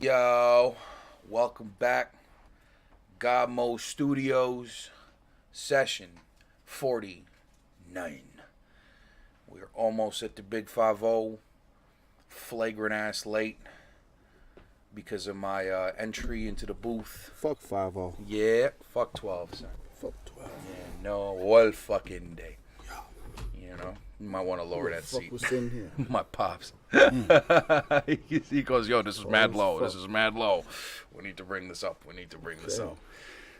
Yo, welcome back. GodMode Studios, session 49. We're almost at the Big 5-0. Flagrant ass late because of my entry into the booth. Fuck 5-0. Yeah, fuck 12, son. Fuck 12. Yeah, no, all fucking day. You know, you might want to lower that fuck seat. was sitting here? My pops. He goes, yo, this is mad low. This is mad low. We need to bring this up. We need to bring this up.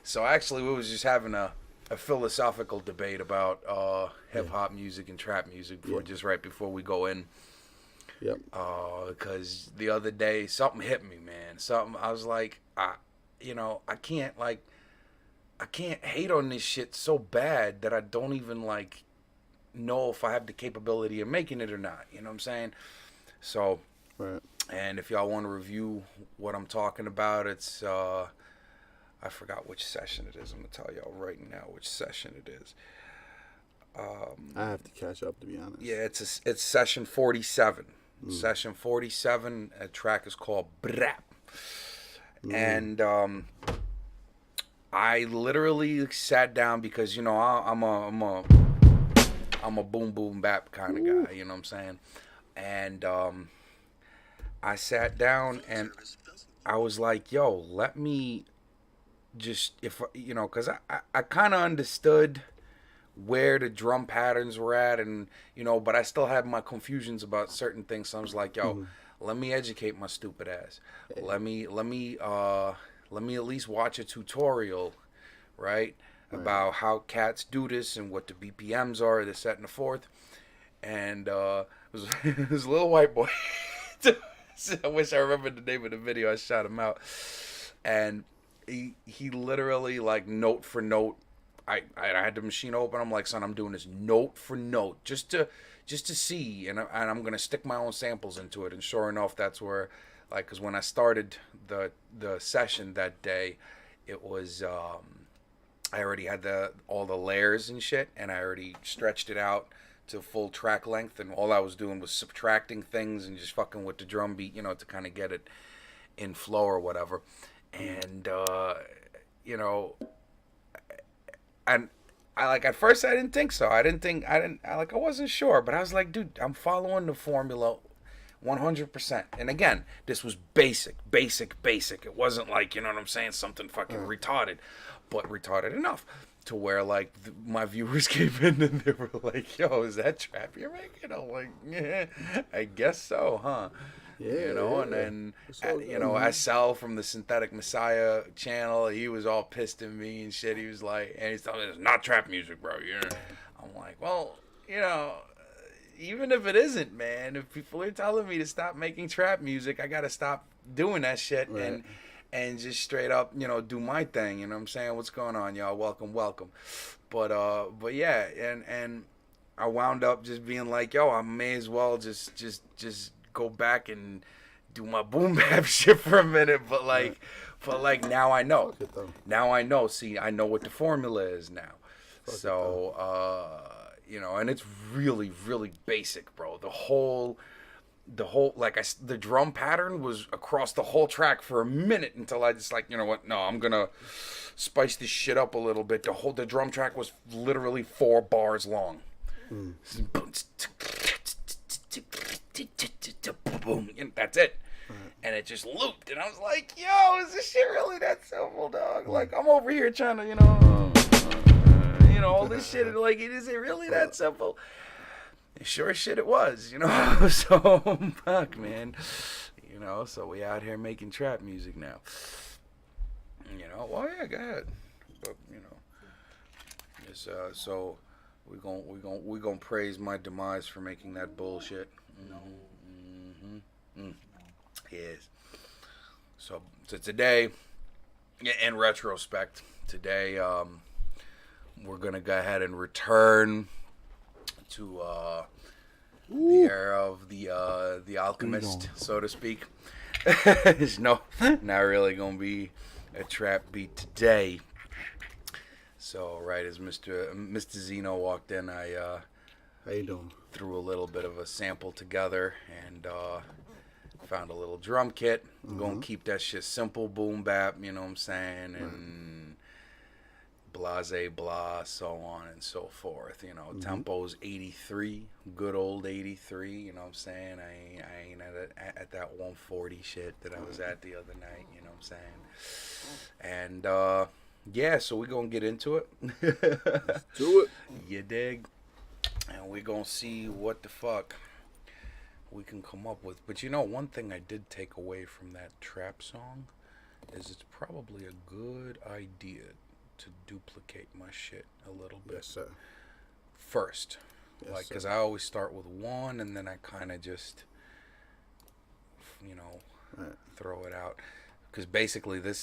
So actually, we was just having a philosophical debate about hip hop music and trap music just right before we go in. Yep. Because the other day something hit me, man. Something I was like, I can't hate on this shit so bad that I don't even know if I have the capability of making it or not. You know what I'm saying? So, right. And if y'all want to review what I'm talking about, it's I forgot which session it is. I'm gonna tell y'all right now which session it is. I have to catch up, to be honest. Yeah, it's session 47. Session 47. A track is called Brap. And I literally sat down because I'm a boom boom bap kind of guy. You know what I'm saying? And I sat down and I was like, yo, let me just, because I kind of understood where the drum patterns were at, and but I still had my confusions about certain things. So I was like, yo, let me educate my stupid ass. Let me at least watch a tutorial, right, about how cats do this and what the BPMs are, this, that, and the fourth. And it was a little white boy. I wish I remembered the name of the video. I shot him out, and he literally, like, note for note. I had the machine open. I'm like, son, I'm doing this note for note just to see, and I'm gonna stick my own samples into it. And sure enough, that's where, like, because when I started the session that day, it was I already had all the layers and shit, and I already stretched it out to full track length, and all I was doing was subtracting things and just fucking with the drum beat, to kind of get it in flow or whatever. And and I at first I didn't think so. I wasn't sure, but I was like, dude, I'm following the formula 100%. And again, this was basic. It wasn't like, you know what I'm saying, something fucking retarded, but retarded enough to where, like, my viewers came in and they were like, yo, is that trap you're making? I'm like, yeah, I guess so, huh? Yeah, And then, SL from the Synthetic Messiah channel, he was all pissed at me and shit. He was like, and he's telling me, it's not trap music, bro. I'm like, well, even if it isn't, man, if people are telling me to stop making trap music, I gotta stop doing that shit and just straight up, do my thing. You know what I'm saying? What's going on, y'all? Welcome. But yeah, and I wound up just being like, yo, I may as well just go back and do my boom bap shit for a minute. But now I know. Now I know. See, I know what the formula is now. And it's really, really basic, bro. The whole the drum pattern was across the whole track for a minute until I just like, you know what? No, I'm gonna spice this shit up a little bit. The drum track was literally 4 bars long. Boom, and that's it. And it just looped, and I was like, yo, is this shit really that simple, dog? Like, I'm over here trying to, all this shit, like, is it really that simple? Sure as shit it was, so, fuck, man, so we out here making trap music now, well, yeah, go ahead, but, it's, so we're gonna praise my demise for making that bullshit. Yes. So today, in retrospect, we're gonna go ahead and return to the era of the alchemist, so to speak. No, not really gonna be a trap beat today. So right as Mr. Zeno walked in, I how you doing? Threw a little bit of a sample together, and Found a little drum kit. Gonna keep that shit simple, boom bap, you know what I'm saying? And blase blah, so on and so forth. You know, tempo's 83, good old 83, you know what I'm saying? I ain't at that 140 shit that I was at the other night, you know what I'm saying? And yeah, so we're gonna get into it. Let's do it. You dig? And we're gonna see what the fuck we can come up with. But you know, one thing I did take away from that trap song is it's probably a good idea to duplicate my shit a little bit. Yes, sir. First. Yes, like, because sir. I always start with one and then I kind of just, you know, throw it out. Because basically the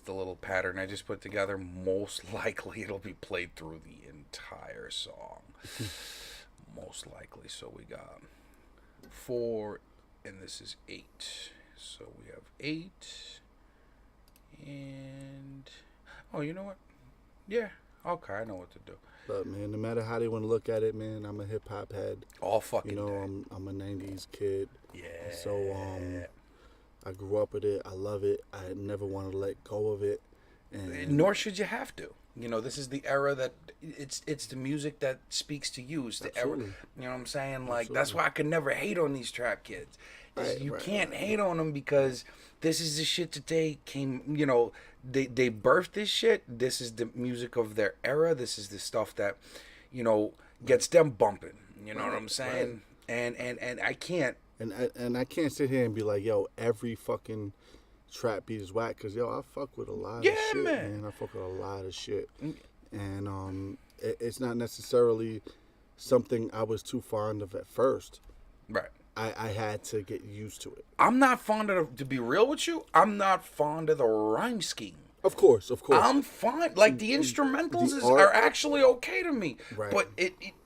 little pattern I just put together, most likely it'll be played through the entire song. Most likely. So we got 4 and this is 8. So we have 8 and oh, you know what? Yeah, okay, I know what to do. But man, no matter how they want to look at it, man, I'm a hip hop head. All fucking You know, day. I'm a '90s kid. Yeah. So I grew up with it. I love it. I never wanted to let go of it. And nor should you have to. You know, this is the era that it's the music that speaks to you. It's the era. Absolutely. You know what I'm saying? Like, Absolutely. that's why I could never hate on these trap kids. You can't hate on them because this is the shit that they came, you know, they birthed this shit. This is the music of their era. This is the stuff that, you know, gets them bumping. You know what I'm saying? And I can't. And I can't sit here and be like, yo, every fucking trap beat is whack, because yo, I fuck with a lot of shit, man. I fuck with a lot of shit, and it's not necessarily something I was too fond of at first. Right. I had to get used to it. I'm not fond of, to be real with you, I'm not fond of the rhyme scheme. Of course. I'm fine. Like, the instrumentals are actually okay to me. Right. But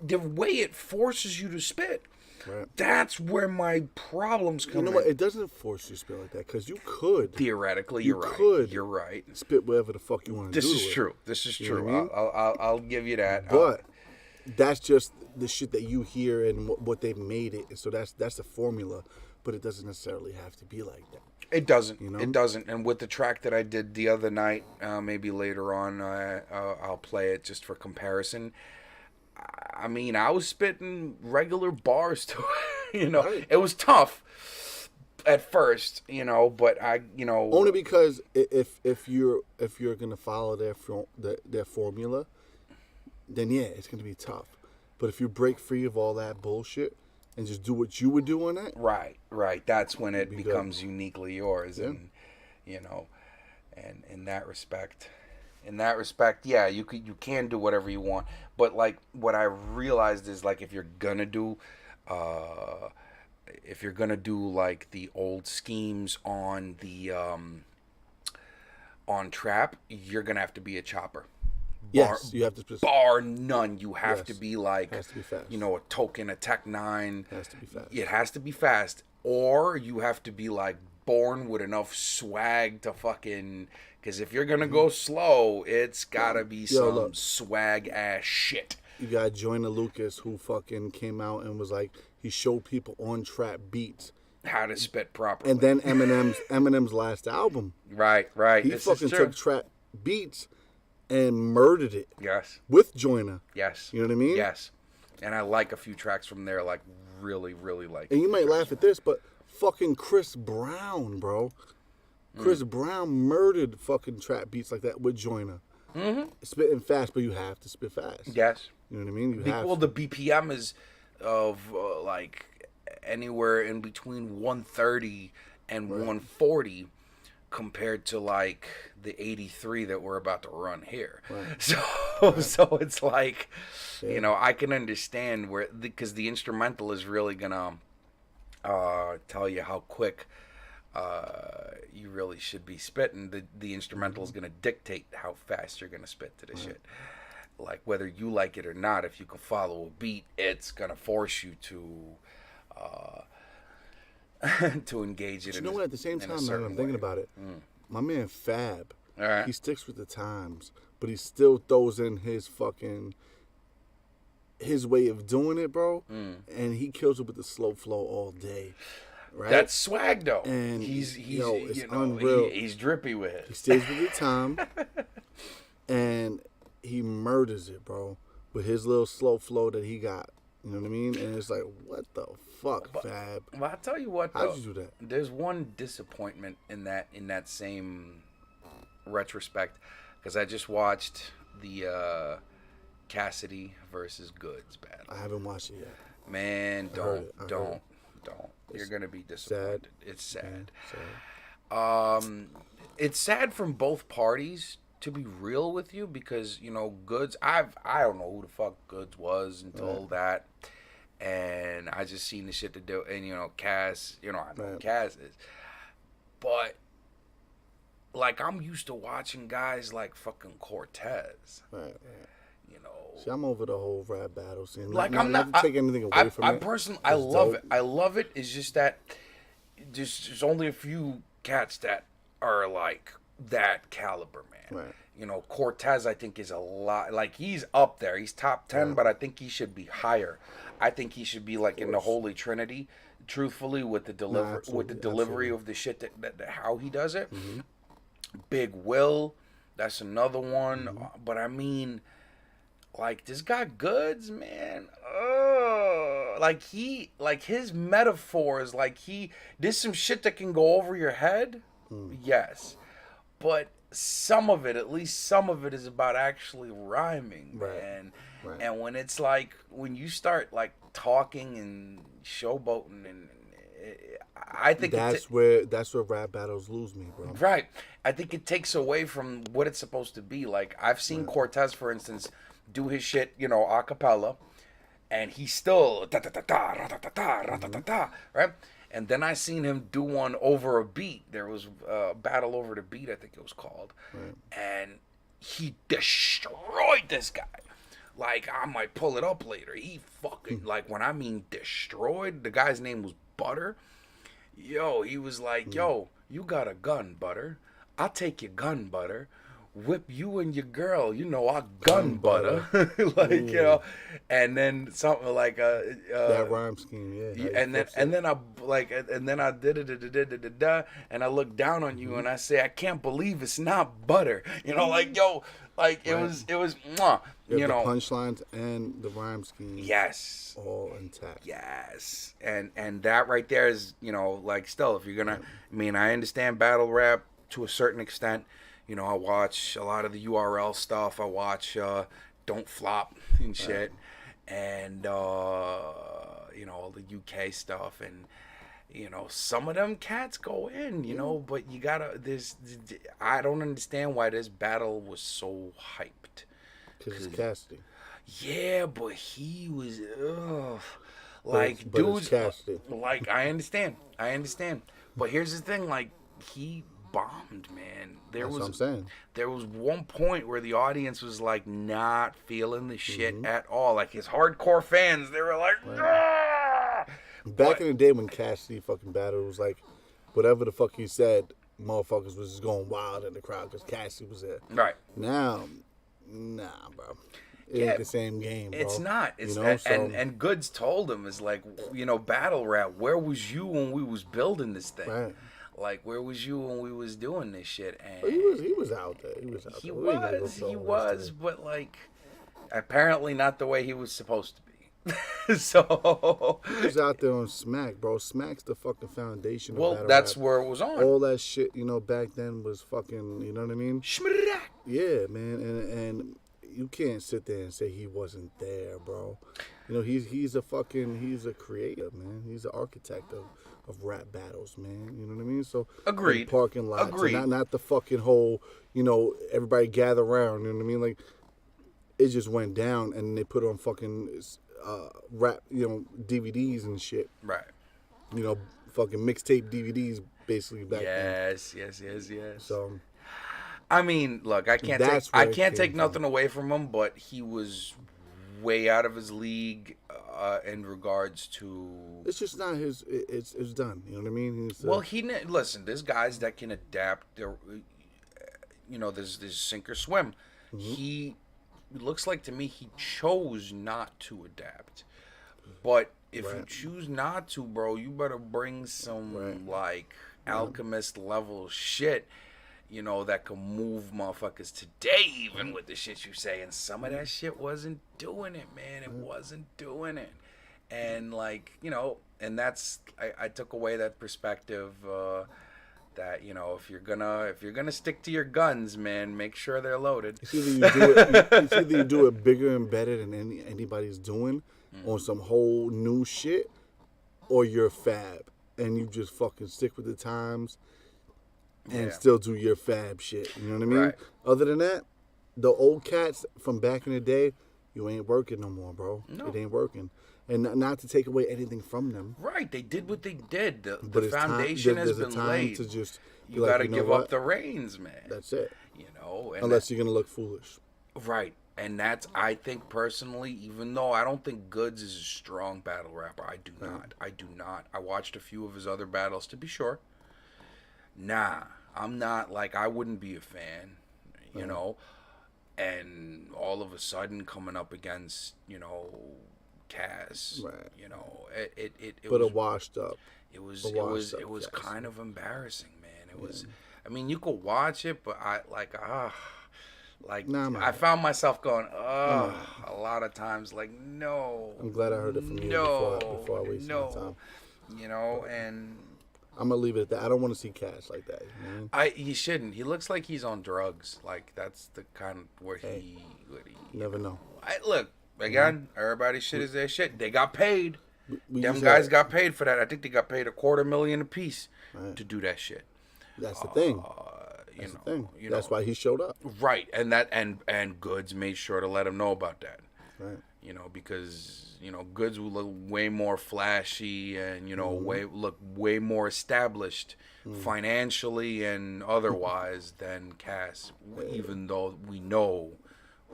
the way it forces you to spit, right, that's where my problems come in. You know what? It doesn't force you to spit like that, because you could. Theoretically, you you're right. could You're right. spit whatever the fuck you want to do. This is true. This is You true. know what I mean? I'll give you that. But that's just the shit that you hear and what they've made it. So that's the formula. But it doesn't necessarily have to be like that. It doesn't. You know? It doesn't. And with the track that I did the other night, maybe later on, I'll play it just for comparison. I mean, I was spitting regular bars to it. You know, Right. It was tough at first, you know, but Only because if you're gonna follow their formula, then yeah, it's gonna be tough. But if you break free of all that bullshit and just do what you would do on that, right, that's when it be becomes uniquely yours, Yeah. and you know, and in that respect, yeah, you can do whatever you want. But like, what I realized is, like, if you're gonna do like the old schemes on the on trap, you're gonna have to be a chopper. yes, you have to just Bar none. You have Yes. to be like, Has to be fast. you know, a Token, a Tech 9. has to be fast. It has to be fast, or you have to be like born with enough swag to fucking. Because if you're gonna go slow, it's gotta be some look. swag ass shit. You got Joyner Lucas, who fucking came out and was like, he showed people on trap beats. How to spit properly. And then Eminem's last album, right. he This fucking is true. took trap beats and murdered it Yes. with Joyner. Yes. You know what I mean? Yes. And I like a few tracks from there, like really, really like. And you might laugh at this, but fucking Chris Brown, bro. Chris Brown murdered fucking trap beats like that with Joyner. Spitting fast, but you have to spit fast. Yes. You know what I mean? You have Well, to. the BPM is of like anywhere in between 130 and 140 compared to like the 83 that we're about to run here. Right. So it's like, you know, I can understand where, because the instrumental is really gonna tell you how quick you really should be spitting. The instrumental is gonna dictate how fast you're gonna spit to the shit. Like, whether you like it or not, if you can follow a beat, it's gonna force you to to engage it. You know what? At the same time, man, I'm thinking about it. My man Fab, All right. he sticks with the times, but he still throws in his way of doing it, bro. And he kills it with the slow flow all day. right? That's swag though. And he's it's you know, unreal. He's drippy with it. He stays with the time, and he murders it, bro, with his little slow flow that he got. You know what I mean? And it's like, what the fuck, Fab? Well, I'll tell you what, though. How'd you do that? There's one disappointment in that same retrospect, because I just watched the Cassidy versus Goods battle. I haven't watched it yet. Man, don't. You're gonna be disappointed. It's sad. It's sad from both parties, to be real with you, because Goods. I don't know who the fuck Goods was until that, and I just seen the shit to do. And Cass. I know who Cass is, but like I'm used to watching guys like fucking Cortez. Right. See, I'm over the whole rap battle scene. Like I'm not to take anything away from it. I personally, I love it. I love it. It's just that there's only a few cats that are like that caliber, man. Right. Cortez, I think, is a lot. Like, he's up there. He's top 10, but I think he should be higher. I think he should be like in the Holy Trinity, truthfully, with the delivery of the shit that how he does it. Mm-hmm. Big Will, that's another one. Mm-hmm. But I mean, like, this guy Goods, man. Like his metaphors, there's some shit that can go over your head. Yes. But at least some of it is about actually rhyming, man. Right. And when it's like, when you start like talking and showboating, and I think that's where rap battles lose me, bro. Right. I think it takes away from what it's supposed to be. Like, I've seen Cortez, for instance, do his shit, a cappella, and he's still right? And then I seen him do one over a beat. There was a battle over the beat, I think it was called. Right. And he destroyed this guy. Like, I might pull it up later. He fucking, like, when I mean destroyed, the guy's name was Butter. Yo, he was like, yo, you got a gun, Butter. I'll take your gun, Butter. Whip you and your girl, I gun butter. Like, and then something like that rhyme scheme, and then I did it, and I look down on you and I say, I can't believe it's not butter. Like, yo, like it was mwah, the punchlines and the rhyme scheme. Yes. All intact. Yes. And that right there is, like, still, if you're gonna I understand battle rap to a certain extent. I watch a lot of the URL stuff. I watch Don't Flop and shit. And, all the UK stuff. And, some of them cats go in, but you gotta, I don't understand why this battle was so hyped. Because it's Cassidy. Yeah, but he was, like, dudes, like, I understand. But here's the thing, like, he bombed, man. That's what I'm saying. There was one point where the audience was like not feeling the shit at all. Like, his hardcore fans, they were like, ah! Back in the day when Cassidy fucking battled, it was like whatever the fuck he said, motherfuckers was just going wild in the crowd because Cassidy was there. Right. Now, nah, bro. It ain't the same game, bro. It's not. And Goods told him, is like, battle rap, where was you when we was building this thing? Right. Like, where was you when we was doing this shit? And he was out there. He was, but like, apparently not the way he was supposed to be. So he was out there on Smack, bro. Smack's the fucking foundation. Well, that's rap. Where it was on. All that shit, back then was fucking. You know what I mean? Yeah, man, and you can't sit there and say he wasn't there, bro. He's a creator, man. He's an architect of rap battles, man. You know what I mean? So agreed. Parking lots, agreed. Not the fucking whole, everybody gather around. You know what I mean? Like, it just went down, and they put on fucking rap, DVDs and shit. Right. Fucking mixtape DVDs, basically back then. Yes. So, I mean, look, I can't take nothing away from him, but he was way out of his league in regards to. It's just not his. It's done. You know what I mean? Listen. There's guys that can adapt. There's sink or swim. Mm-hmm. He looks like to me he chose not to adapt, but if you choose not to, bro, you better bring some like Alchemist level shit, you know, that can move motherfuckers today, even with the shit you say. And some of that shit wasn't doing it, man. It wasn't doing it. And like, you know, and that's I took away that perspective. That, you know, if you're gonna stick to your guns, man, make sure they're loaded. It's either you do it bigger and better than anybody's doing on some whole new shit, or you're fab and you just fucking stick with the times and still do your fab shit. You know what I mean? Right. Other than that, the old cats from back in the day, you ain't working no more, bro. No. It ain't working. And not to take away anything from them. Right, they did what they did. The foundation has been laid. To just you got to give up the reins, man. That's it. You know, and unless you're gonna look foolish. Right, and that's, I think personally, even though I don't think Goods is a strong battle rapper, I do not. I do not. I watched a few of his other battles to be sure. Nah, I'm not, like, I wouldn't be a fan, you know, and all of a sudden coming up against, you know, Cass, you know, it but was, it washed up. It was kind of embarrassing, man. It was. I mean, you could watch it, but I found myself going, a lot of times, like, no. I'm glad I heard it from you before I wasted my time. You know, and I'm gonna leave it at that. I don't want to see Cash like that. You know? He shouldn't. He looks like he's on drugs. Like, that's the kind of where he never know. Look. Again, everybody's shit is their shit. They got paid. Them guys got paid for that. I think they got paid $250,000 apiece to do that shit. That's the thing. That's the thing. That's why he showed up. Right, and Goods made sure to let him know about that. Right. You know, because, you know, Goods will look way more flashy and, you know, look way more established financially and otherwise than Cass, even though we know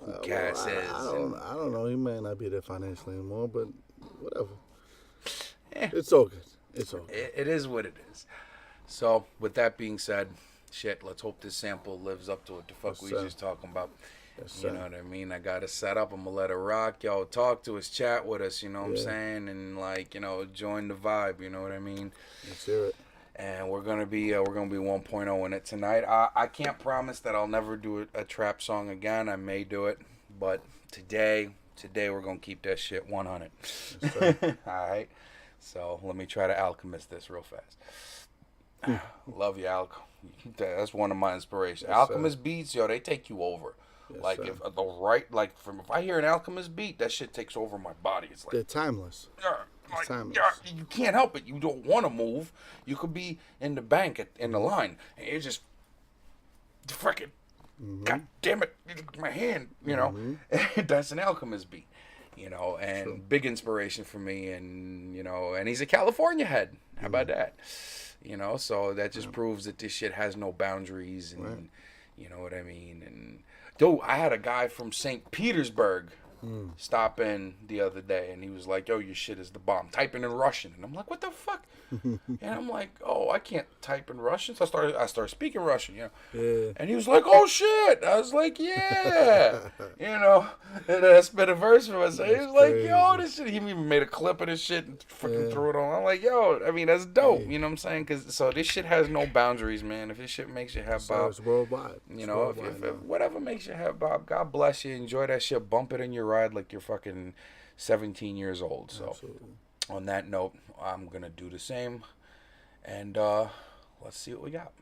who Cass is. I don't know. He may not be there financially anymore, but whatever. It's all good. It's all good. It is what it is. So, with that being said, shit, let's hope this sample lives up to what the fuck we just talking about. Yes, you know what I mean? I got it set up. I'm going to let it rock. Y'all talk to us, chat with us, you know what I'm saying? And, like, you know, join the vibe, you know what I mean? Let's hear it. And we're gonna be 1.0 in it tonight. I can't promise that I'll never do a trap song again. I may do it, but today we're gonna keep that shit 100. All right. So let me try to alchemist this real fast. Love you, Alco. That's one of my inspirations. Alchemist beats, yo, they take you over. Yes, like if I hear an Alchemist beat, that shit takes over my body. It's like they're timeless. Like, you can't help it. You don't want to move. You could be in the bank in the line, and you're just freaking, God damn it, my hand, you know. That's an Alchemist beat, you know, and big inspiration for me, and, you know, and he's a California head. How about that? You know, so that just proves that this shit has no boundaries, and you know what I mean. And dude, I had a guy from St. Petersburg stop in the other day, and he was like, yo, your shit is the bomb, typing in Russian. And I'm like, what the fuck? And I'm like, oh, I can't type in Russian. So I started speaking Russian, you know. And he was like, oh shit. I was like, yeah. You know, and then I spit a verse for myself. He was like, yo, this shit. He even made a clip of this shit and freaking threw it on. I'm like, yo, I mean, that's dope. You know what I'm saying? So this shit has no boundaries, man. If this shit makes you have Bob, it's worldwide. You know, if whatever makes you have Bob, God bless you. Enjoy that shit. Bump it in your ride like you're fucking 17 years old. So on that note, I'm gonna do the same, and let's see what we got.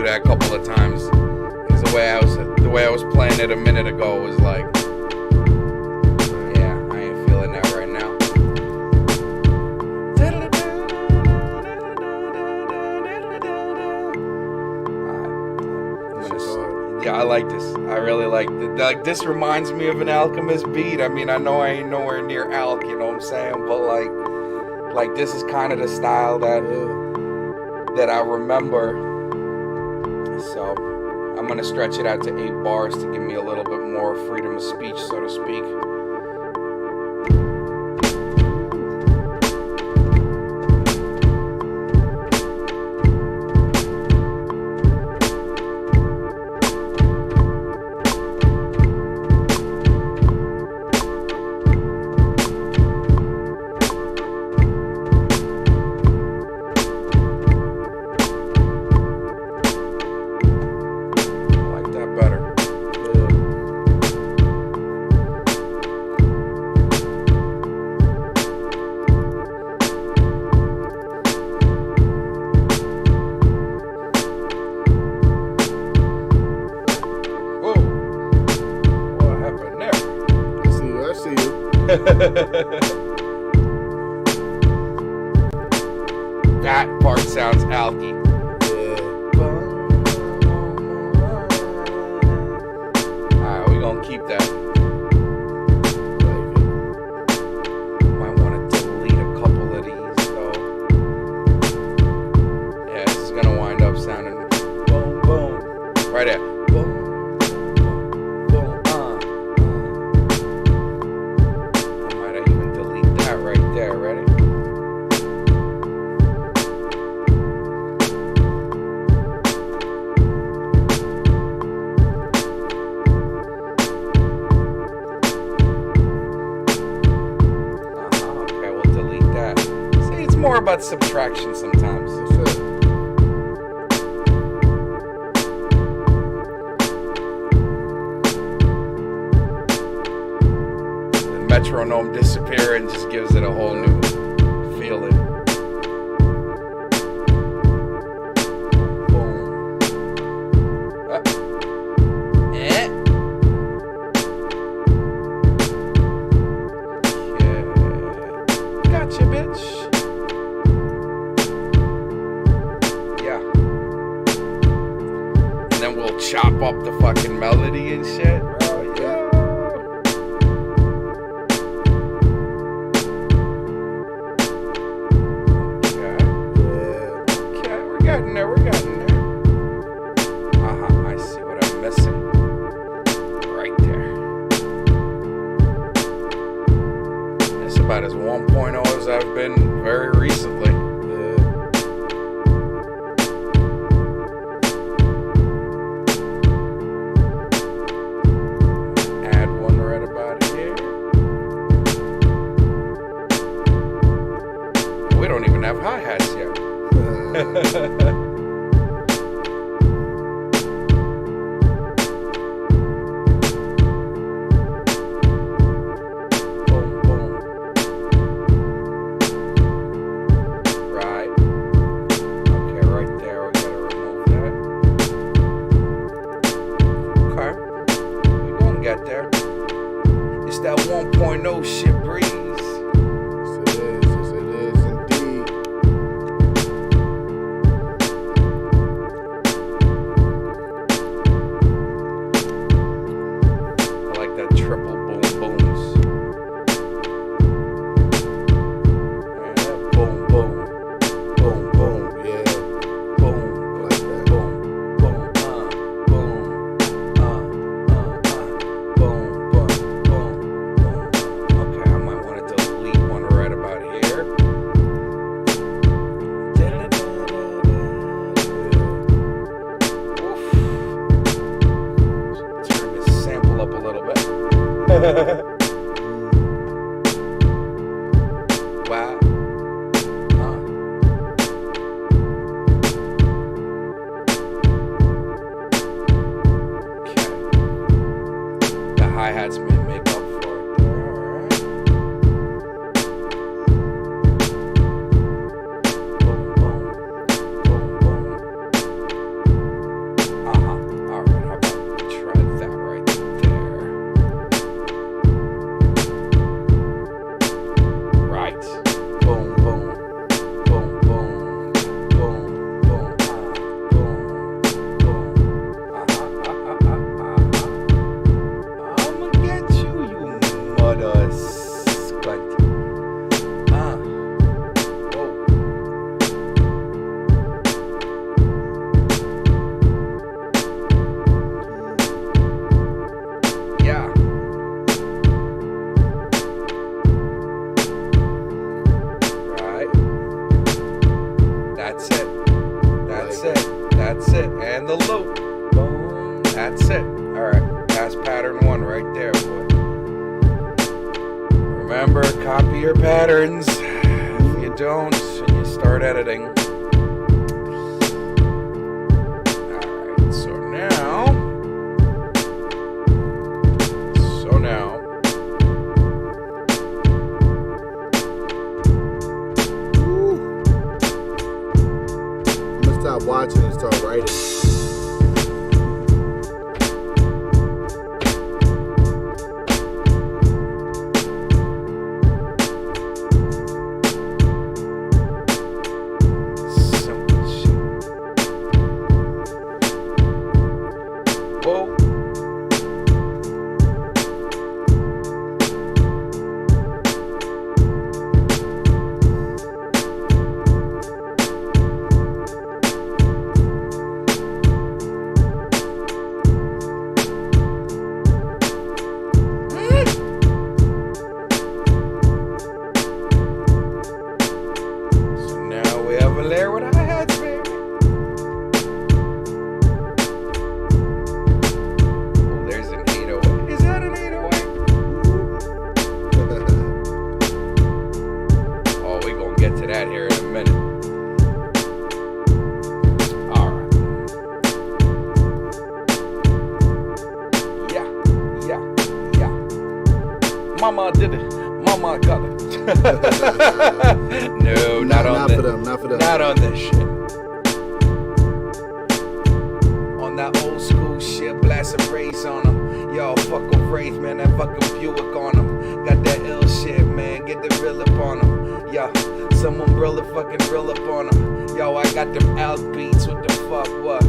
A couple of times, because the way I was playing it a minute ago was like, yeah, I ain't feeling that right now. Yeah, I like this. I really like it. Like, this reminds me of an Alchemist beat. I mean, I know I ain't nowhere near Alk, you know what I'm saying? But like this is kind of the style that I remember. So I'm gonna stretch it out to 8 bars to give me a little bit more freedom of speech, so to speak. That part sounds alky. Alright, we're gonna keep that. Might want to delete a couple of these though. Yeah, this is gonna wind up sounding boom boom. Right there. Boom. More about subtraction sometimes. The metronome disappear and just gives it a whole new feeling. Boom. Yeah. Gotcha, bitch. Chop up the fucking melody and shit, bro. Yeah. Okay, we're getting there. I see what I'm missing. Right there. It's about as 1.0 as I've been very recently. Have hi-hats yet. Boom, boom. Right. Okay, right there. We gotta remove that. Okay. We're gonna get there. It's that 1.0 shit breeze. Wow. Okay. The hi-hats may make up for it there, alright. Boom, boom. Boom, boom. Alright, how about we try that right there? That's it. That's it. That's it. And the loop. Boom. That's it. Alright. That's pattern 1 right there, boy. Remember, copy your patterns. If you don't, and you start editing. Alright, so now. I'm gonna stop watching and start writing. There with hi-hats, baby. Oh, there's an 808. Is that an 808? Oh, we gonna get to that here in a minute. Alright. Yeah. Mama did it. Mama got it. No, not on this. Not for them. Not on this shit. On that old school shit, blast some rays on them. Yo, fuck a Wraith, man, that fucking Buick on them. Got that ill shit, man, get the real up on them. Yo, some umbrella fucking drill up on them. Yo, I got them out beats, what the fuck, what?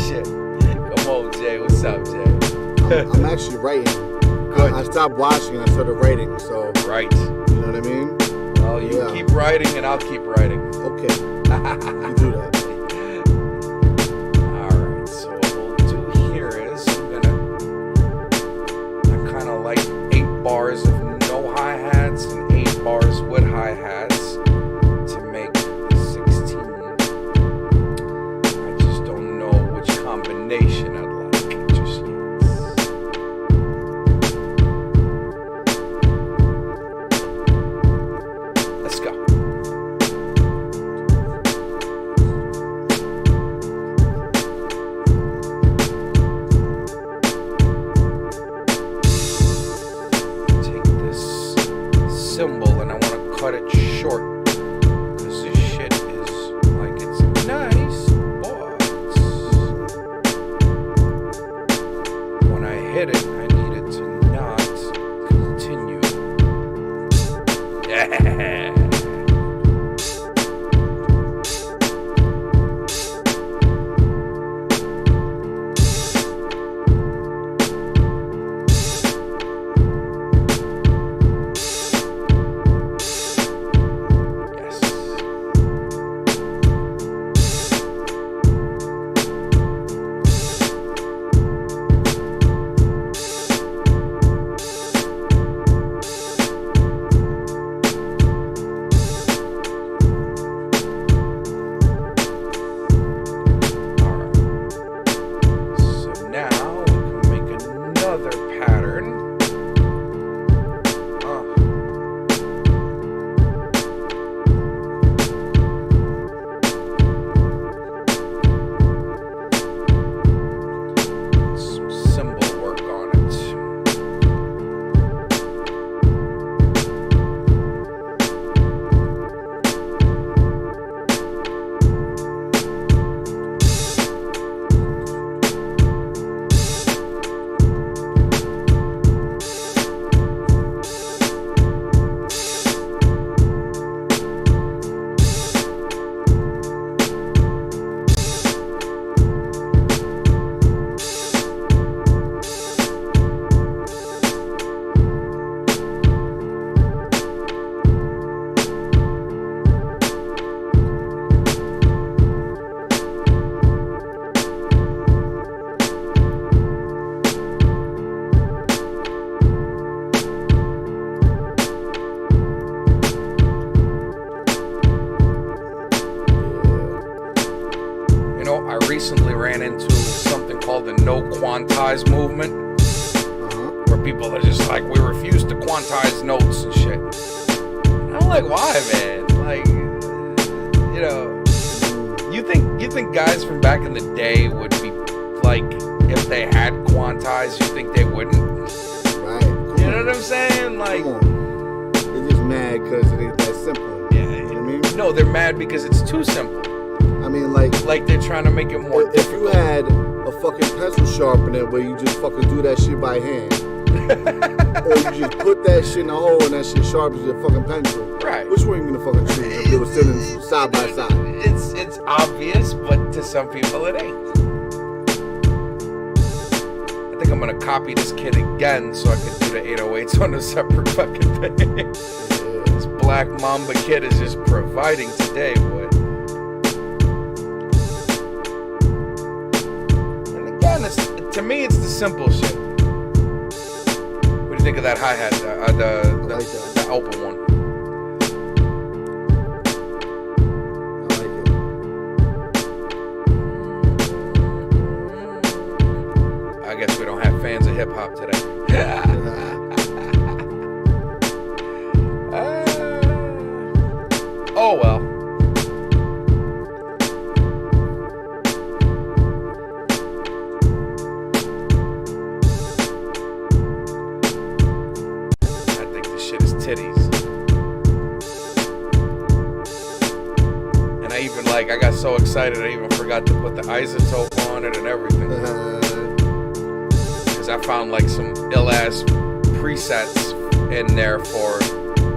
Shit. Come on, Jay, what's up, Jay? I'm actually writing. Good. I stopped watching and I started writing, so. Right. You know what I mean? Well, you keep writing and I'll keep writing. Okay. You do that. Alright, so what we'll do here is I kind of like 8 bars of no hi-hats and 8 bars with hi-hats to make 16. I just don't know which combination I'd like just yet. Let's go. I recently ran into something called the no quantize movement, where people are just like, we refuse to quantize notes and shit. And I'm like, why, man? Like, you know, you think guys from back in the day would be like, if they had quantized, you think they wouldn't? Right. You know what I'm saying? Like, they're just mad because it ain't that simple. Yeah. You know what I mean? No, they're mad because it's too simple. I mean, like they're trying to make it more if difficult. you had a fucking pencil sharpener where you just fucking do that shit by hand, or you just put that shit in a hole and that shit sharpens your fucking pencil. Right. Which one are you gonna fucking choose if they were sitting side by side? It's obvious, but to some people it ain't. I think I'm gonna copy this kid again so I can do the 808s on a separate fucking thing. Yeah. This Black Mamba kid is just providing today, boy. And again, to me, it's the simple shit. What do you think of that hi-hat? I like that. The open one. I like it. I guess we don't have fans of hip-hop today. Oh well. I think this shit is titties. And I got so excited I even forgot to put the isotope on it and everything. Because I found like some ill-ass presets in there for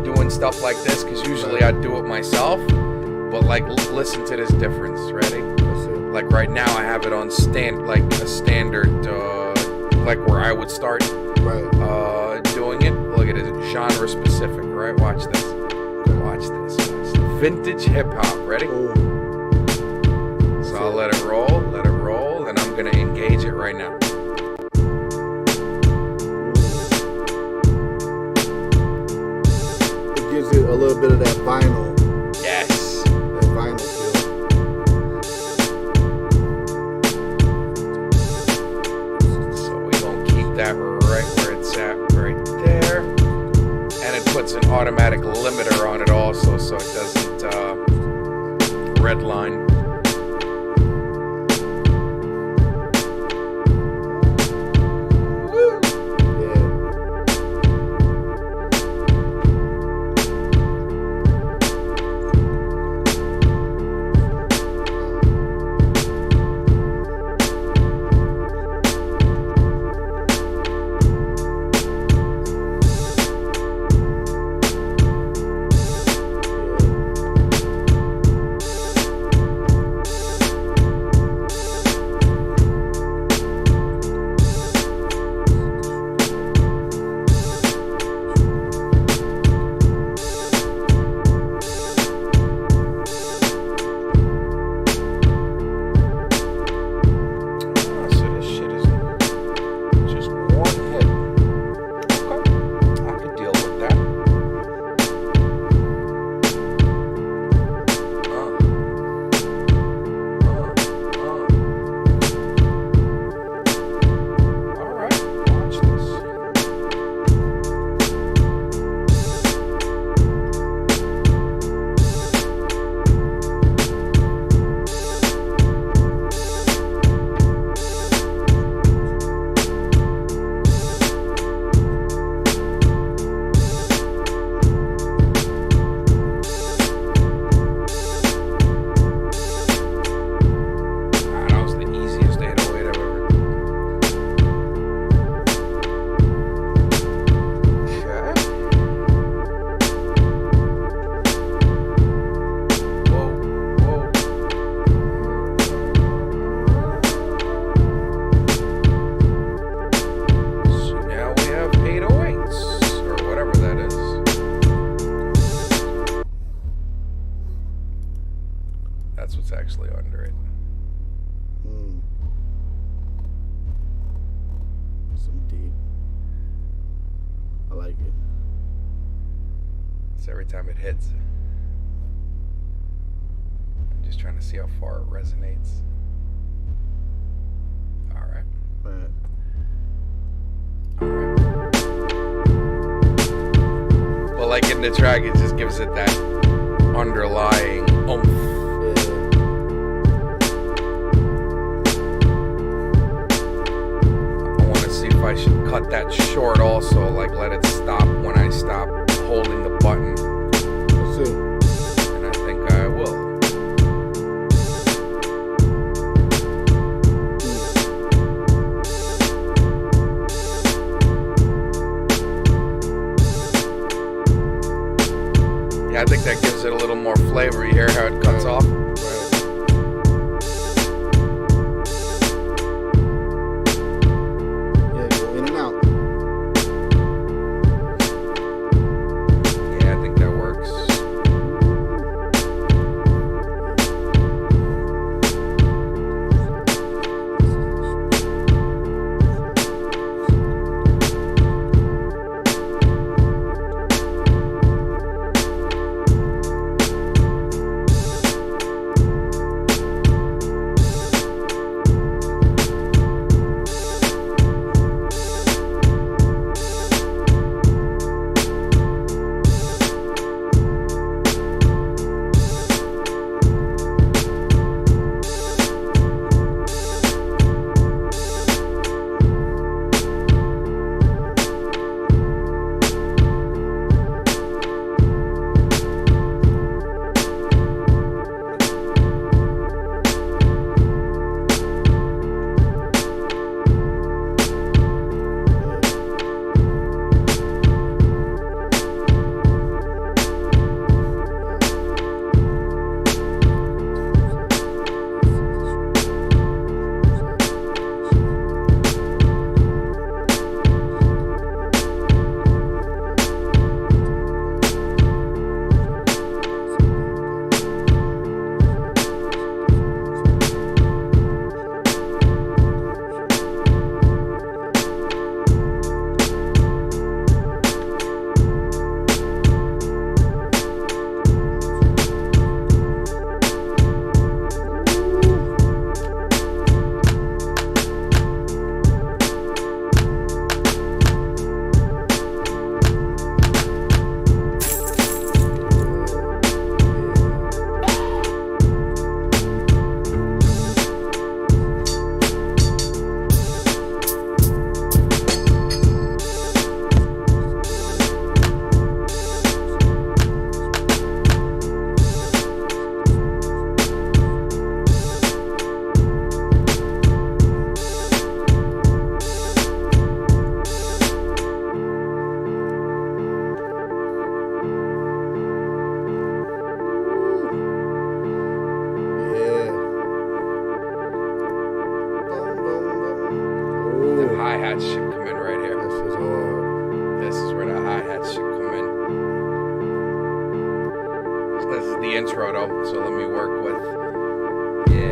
doing stuff like this, because usually I do it myself, but like listen to this difference. Ready? Like right now I have it on a standard like where I would start doing it. Look at it, genre specific, right? Watch this. Watch this. Vintage hip hop. Ready? So I'll let it roll, and I'm gonna engage it right now. Gives it a little bit of that vinyl. Yes. That vinyl feel. So we're gonna keep that right where it's at, right there. And it puts an automatic limiter on it also, so it doesn't redline. That's what's actually under it. Some deep. I like it. So every time it hits, I'm just trying to see how far it resonates. Right. Well, like in the track, it just gives it that underlying oomph. I want to see if I should cut that short also, like let it stop when I stop holding the button. Let's see. And I think I will. I think that gives it a little more flavor. You hear how it cuts off? Yeah, go in and out. Yeah, I think that works. Hi-hats should come in right here. This is hard. This is where the hi-hats should come in. So this is the intro though, so let me work with. Yeah.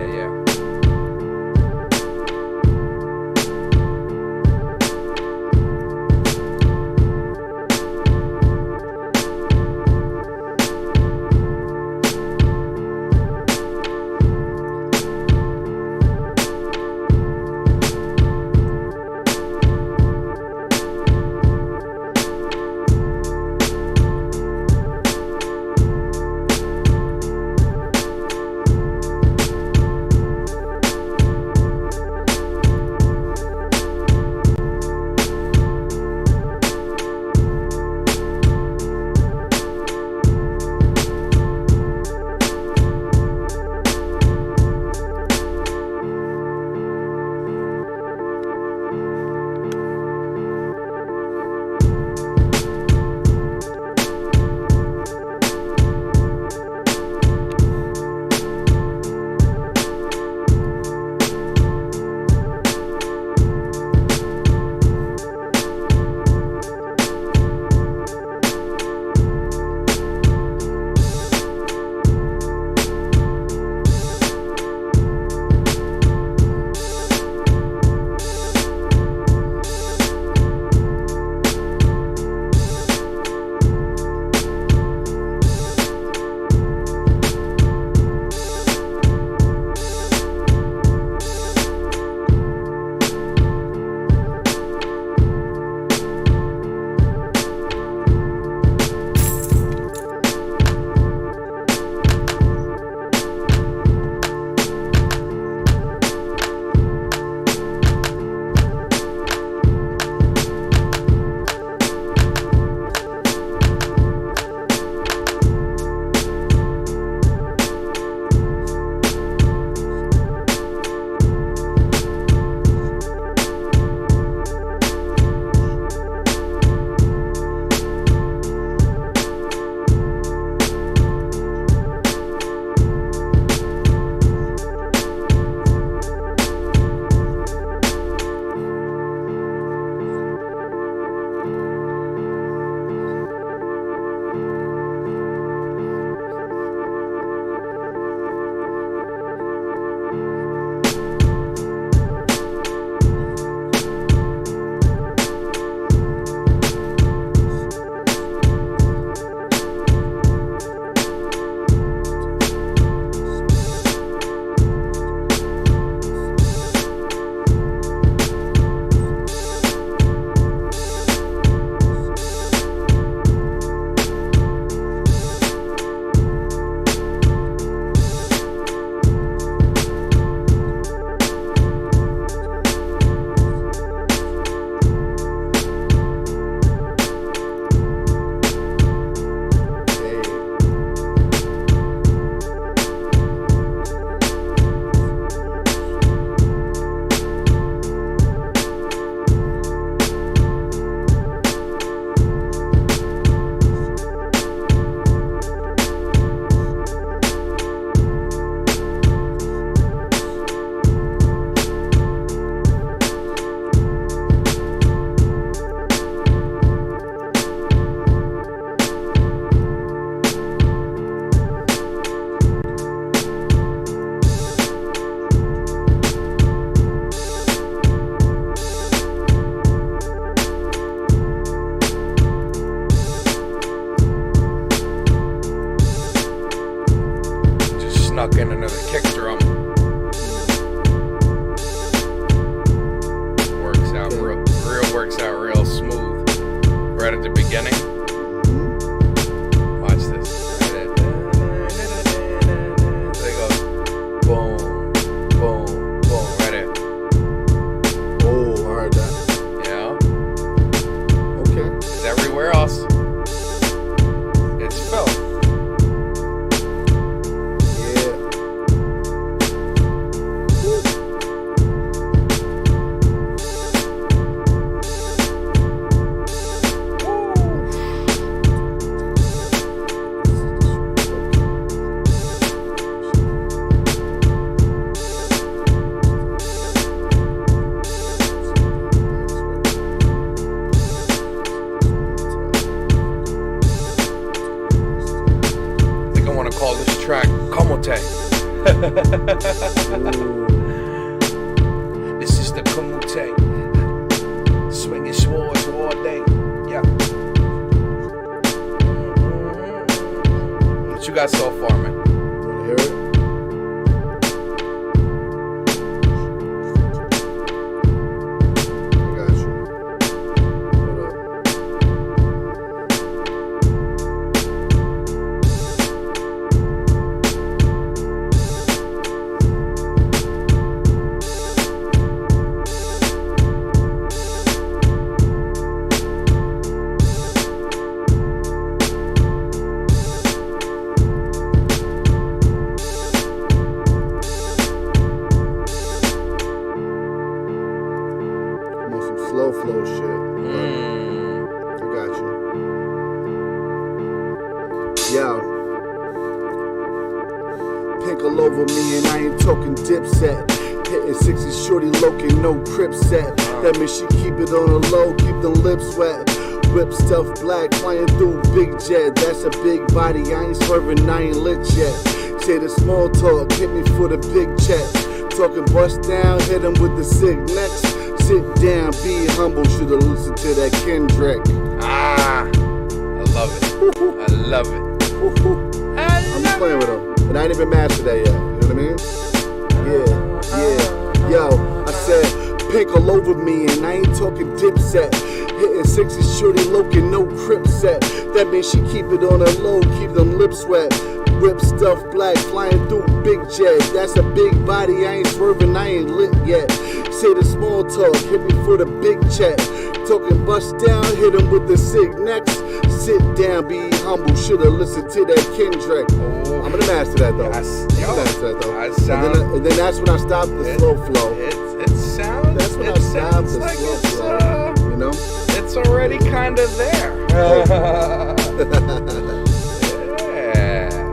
This is the Komoote. Swinging swords all day. Yeah. What you got so far, man? Wanna hear it? I got you. Hold up. Slow flow shit. I got you. Yo. Pink all over me and I ain't talking dipset. Hitting 60 shorty loking, no crip set. That means she keep it on the low, keep them lips wet. Whip stuff black, flying through big jet. That's a big body, I ain't swerving, I ain't lit yet. Say the small talk, hit me for the big check. Talking bust down, hit him with the sick next. Sit down, be humble, should've listened to that Kendrick. I love it. I love it. I'm just playing with him, and I ain't even mad to that yet. You know what I mean? Yeah. Yo, I said pink all over me, and I ain't talking dipset. Hitting 60 shorty loking, no crip set. That means she keep it on her low, keep them lips wet. Whip stuff black, flying through big jet. That's a big body, I ain't swerving, I ain't lit yet. Say the small talk, hit me for the big check. Talking bust down, hit him with the sick next. Sit down, be humble, should've listened to that Kendrick. I'm gonna master that though. And then that's when I stop the slow flow. It sounds. That's when I stop the like slow it's, flow. You know? It's already kind of there.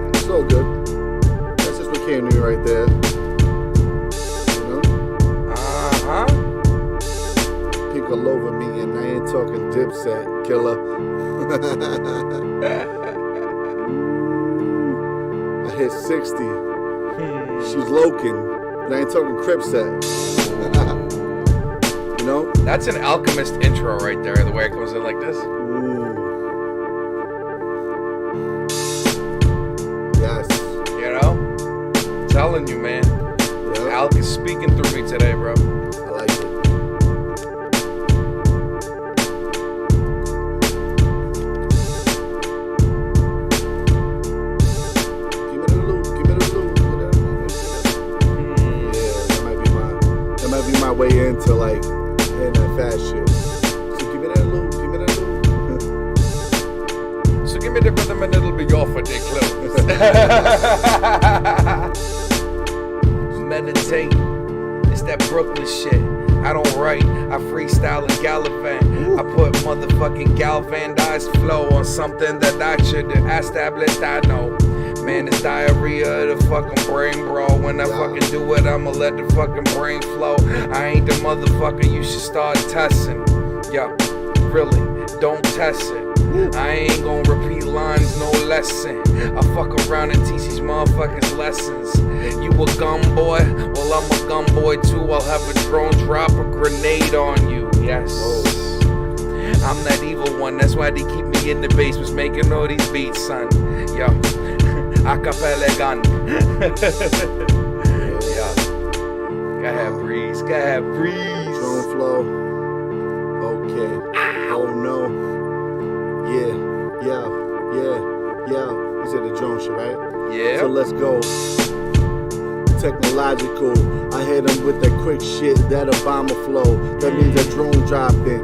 It's all good. That's just what came to me right there. You know? Pink all over me and I ain't talking dipset, killer. I hit 60. She's loking, and I ain't talking crip set. You know? That's an Alchemist intro right there, the way it comes in like this. Yes. You know? I'm telling you, man. Yep. Alk is speaking through me today, bro. I like it. My way into like hitting that fast shit. So give me that loop, give me that loop. So give me the rhythm and it'll be off for their clothes. Meditate. It's that Brooklyn shit. I don't write, I freestyle and gallivant. I put motherfucking galvanized flow on something that I should have established. I know. Man, it's diarrhea of the fucking brain, bro. When I fucking do it, I'ma let the fucking brain flow. I ain't the motherfucker you should start testing. Yeah, really, don't test it. I ain't gon' repeat lines, no lesson. I fuck around and teach these motherfuckers lessons. You a gun boy? Well, I'm a gun boy too. I'll have a drone drop a grenade on you. Yes. I'm that evil one, that's why they keep me in the basements making all these beats, son. Yo. Acapella gun. Yeah. Go ahead, breeze. Go ahead, breeze. Drone flow. Okay. Oh no. Yeah. You said the drone shit, right? Yeah. So let's go. Technological. I hit him with that quick shit, that Obama flow. That means that drone dropping.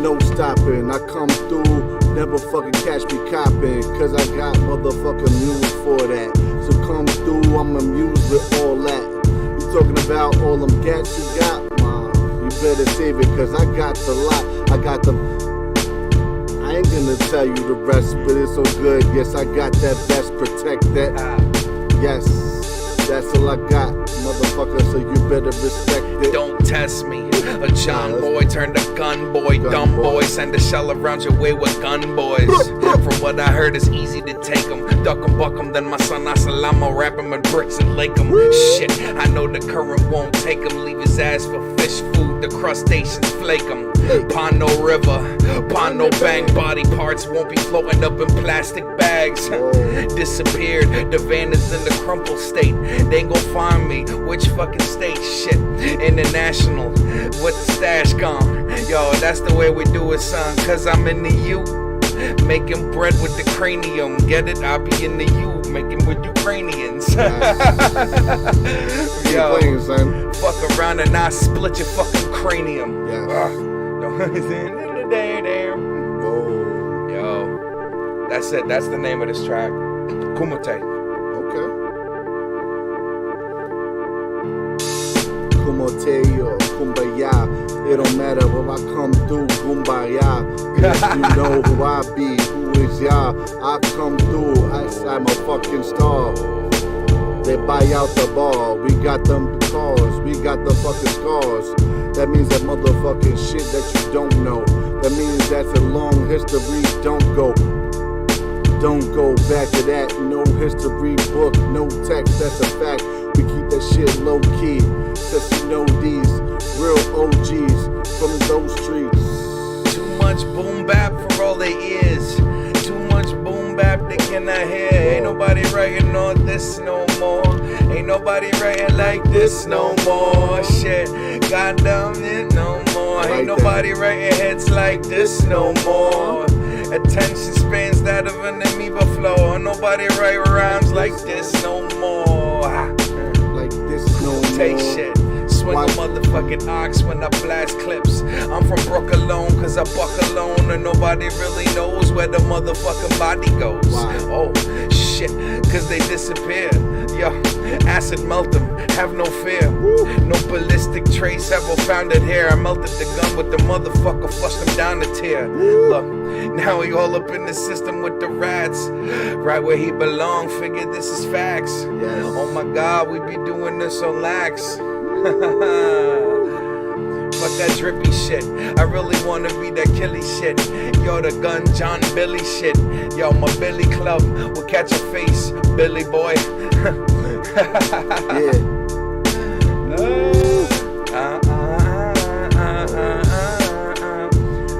No stopping. I come through. Never fucking catch me copping, cause I got motherfucking muse for that. So come through, I'm amused with all that. You talking about all them gats you got? You better save it, cause I got the lot. I got them. I ain't gonna tell you the rest, but it's so good. Yes, I got that best, protect that. Yes, That's all I got, motherfucker, so you better respect it. Don't test me. A John boy turned a gun boy. Dumb boy. Send a shell around your way with gun boys. From what I heard, it's easy to take them. Duck 'em, buck 'em, then my son Asalamo wrap 'em in bricks and lake 'em. Shit, I know the current won't take him. Leave his ass for fish food. The crustaceans flake him. Pond no river, pond no bank. Body parts won't be floating up in plastic bags. Disappeared, the van is in the crumple state. They ain't gon' find me. Which fucking state? Shit, international. With the stash gone. Yo, that's the way we do it, son. Cause I'm in the U. Making bread with the cranium. Get it? I'll be in the U. Making with Ukrainians. Yo, playing, son. Fuck around and I split your fucking cranium. Yes. Whoa. Yo, that's it. That's the name of this track. Komoote. Okay. Komoote or Kumbaya, it don't matter when I come through Kumbaya. If you know who I be, who is ya? I come through, I'm a fucking star. They buy out the bar, we got them cars, we got the fucking scars. That means that motherfucking shit that you don't know. That means that's a long history, don't go back to that. No history book, no text, that's a fact. We keep that shit low key, since you know these real OGs from those streets. Too much boom bap for all they is. Too much boom bap they cannot hear. Ain't nobody writing on this no more. Ain't nobody writing like this no more. Shit, goddamn it no more. Ain't nobody writing hits like this no more. Attention spans that of an amoeba flow. Ain't nobody write rhymes like this no more. Like this no more. Take shit. Swing a motherfucking ox when I blast clips. I'm from Brook alone, cause I buck alone. And nobody really knows where the motherfucking body goes. Oh, shit, cause they disappear. Yo, acid melt them, have no fear. No ballistic trace ever found it here. I melted the gun with the motherfucker, flushed them down the tear. Look, now he all up in the system with the rats. Right where he belong, figured this is facts. Yes. Oh my God, we be doing this on lax. Fuck that drippy shit. I really wanna be that killy shit. Yo, the gun John Billy shit. Yo, my Billy Club will catch a face, Billy boy. Yeah.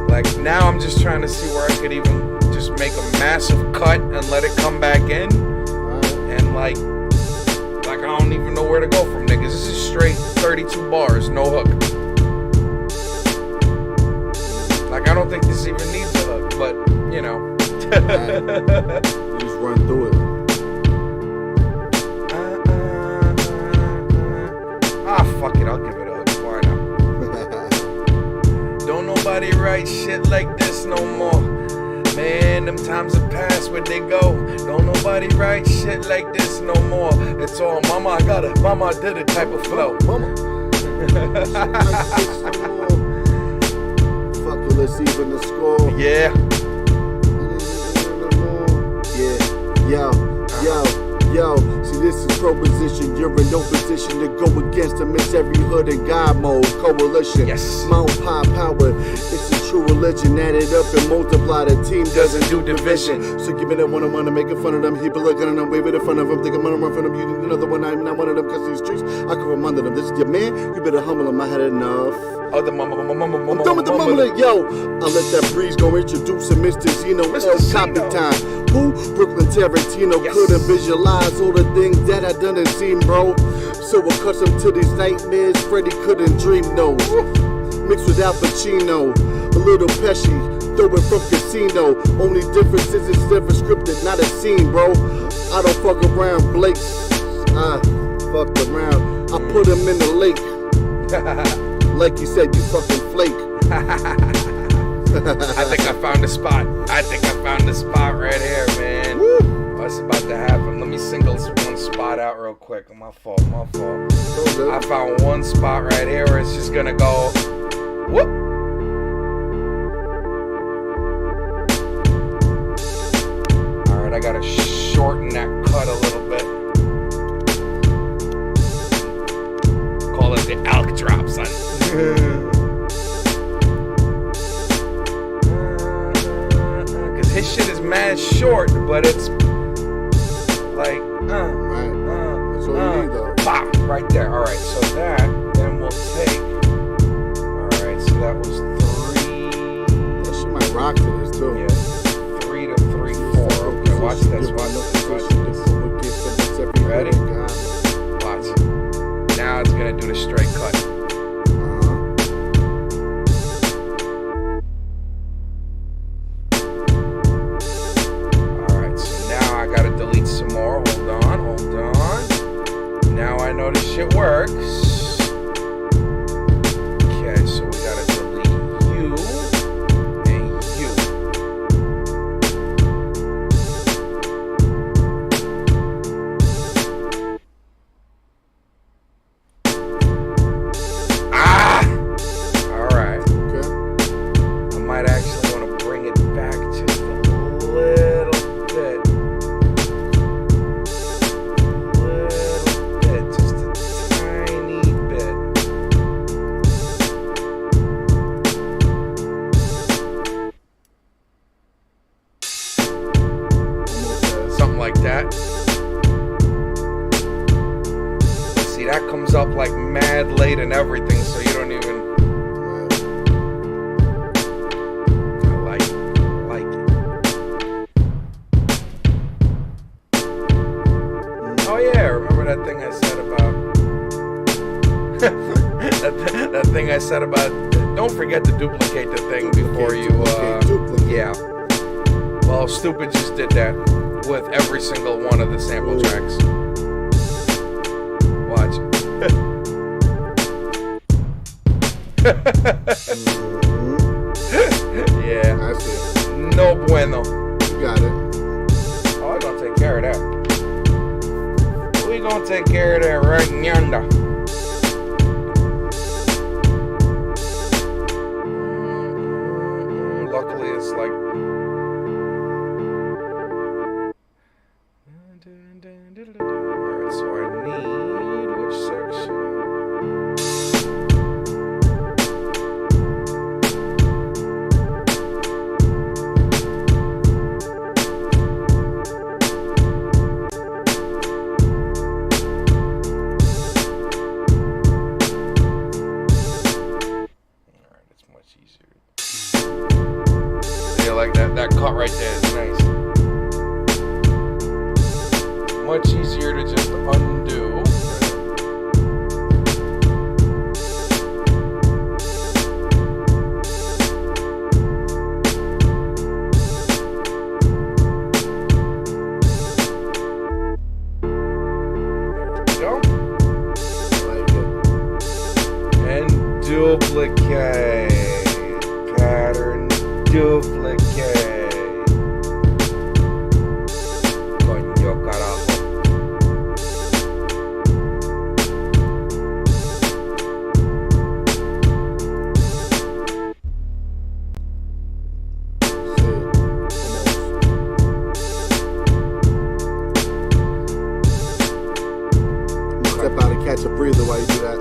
Like now I'm just trying to see where I could even just make a massive cut and let it come back in. And like I don't even know where to go from, niggas. This is straight 32 bars, no hook. Like I don't think this even needs a hook, but you know. You just run through it. Fuck it, I'll give it a hook. Why not? Don't nobody write shit like this no more. Man, them times have passed, where'd they go? Don't nobody write shit like this no more. It's all mama, I got it, mama, I did it type of flow. Mama. Fuck it, let's even the score. Yeah. Yeah, yo. See, this is proposition. You're in no position to go against them. It's every hood in GodMode coalition. Yes. Mount Pie power. It's a true religion. Add it up and multiply. The team doesn't do division. So give me that one on one. Making fun of them. People are gonna wave it in front of them. Think I'm gonna run from them. You need another one. I'm not one of them. Cause these streets, I come from under them. This is your man. You better humble him. I had enough. Oh, the mama. I'm done with the mumbling. Yo, I'll let that breeze go. Introduce him, Mr. Zeno. El Capitan. Who? Brooklyn Tarantino. Yes. Couldn't visualize all the things that I done and seen, bro. So accustomed to these nightmares, Freddy couldn't dream those. Mixed with Al Pacino, a little Pesci, throw it from Casino. Only difference is it's never scripted, not a scene, bro. I don't fuck around, Blake. I fucked around. I put him in the lake. Like you said, you fucking flake. I think I found a spot. I found a spot right here, man. Woo. What's about to happen? Let me single one spot out real quick. My fault. I found one spot right here where it's just gonna go whoop. Alright, I gotta shorten that cut a little bit. shit elk drop, son. Cause his shit is mad short, but it's like, right. That's all you need, though. Pop, right there. All right, so that, then we'll take, all right, so that was 3. That shit might rock to this, too. Yeah, 3 to 3, 4. Okay, watch this, watch this. Ready? Watch. Now it's gonna do the straight cut. Alright, so now I gotta delete some more. Hold on. Now I know this shit works. Okay, so we gotta delete you and you. Alright. Okay. I might actually want to bring it back just a little bit. Just a tiny bit. Something like that. But see, that comes up like mad late and everything, so you don't even. I like it. Oh yeah, remember that thing I said about that thing I said about don't forget to duplicate the thing before you duplicate. Yeah. Well, Stupid just did that with every single one of the sample tracks. Watch. Yeah. I see. No bueno. You got it. Oh, we're gonna take care of that. We gonna take care of that right yonder. Luckily, it's like. Alright, so I need which section? Like that cut right there is nice. Much easier to just undo. There we go. Like it. And duplicate. Pattern duplicate. Coño carajo. Step out and catch a breather while you do that.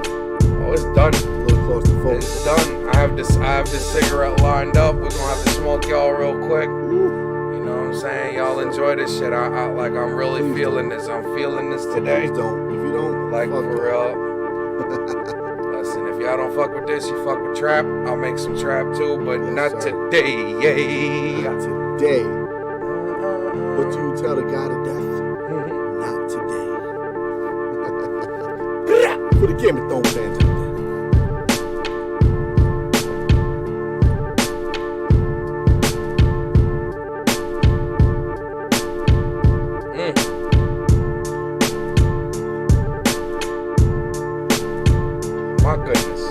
Oh, it's done. A little close to focus. It's done. I have this cigarette lined up. We're gonna have to smoke y'all real quick. You know what I'm saying? Y'all enjoy this shit. I'm really feeling this. I'm feeling this today. Please don't. If you don't, Like fuck for it. real. Listen, if y'all don't fuck with this, you fuck with trap. I'll make some trap too, but Yes, not sir. today. Yay. Not today. What do you tell the God of death? Not today. For the Game of Thrones fans out there. My goodness.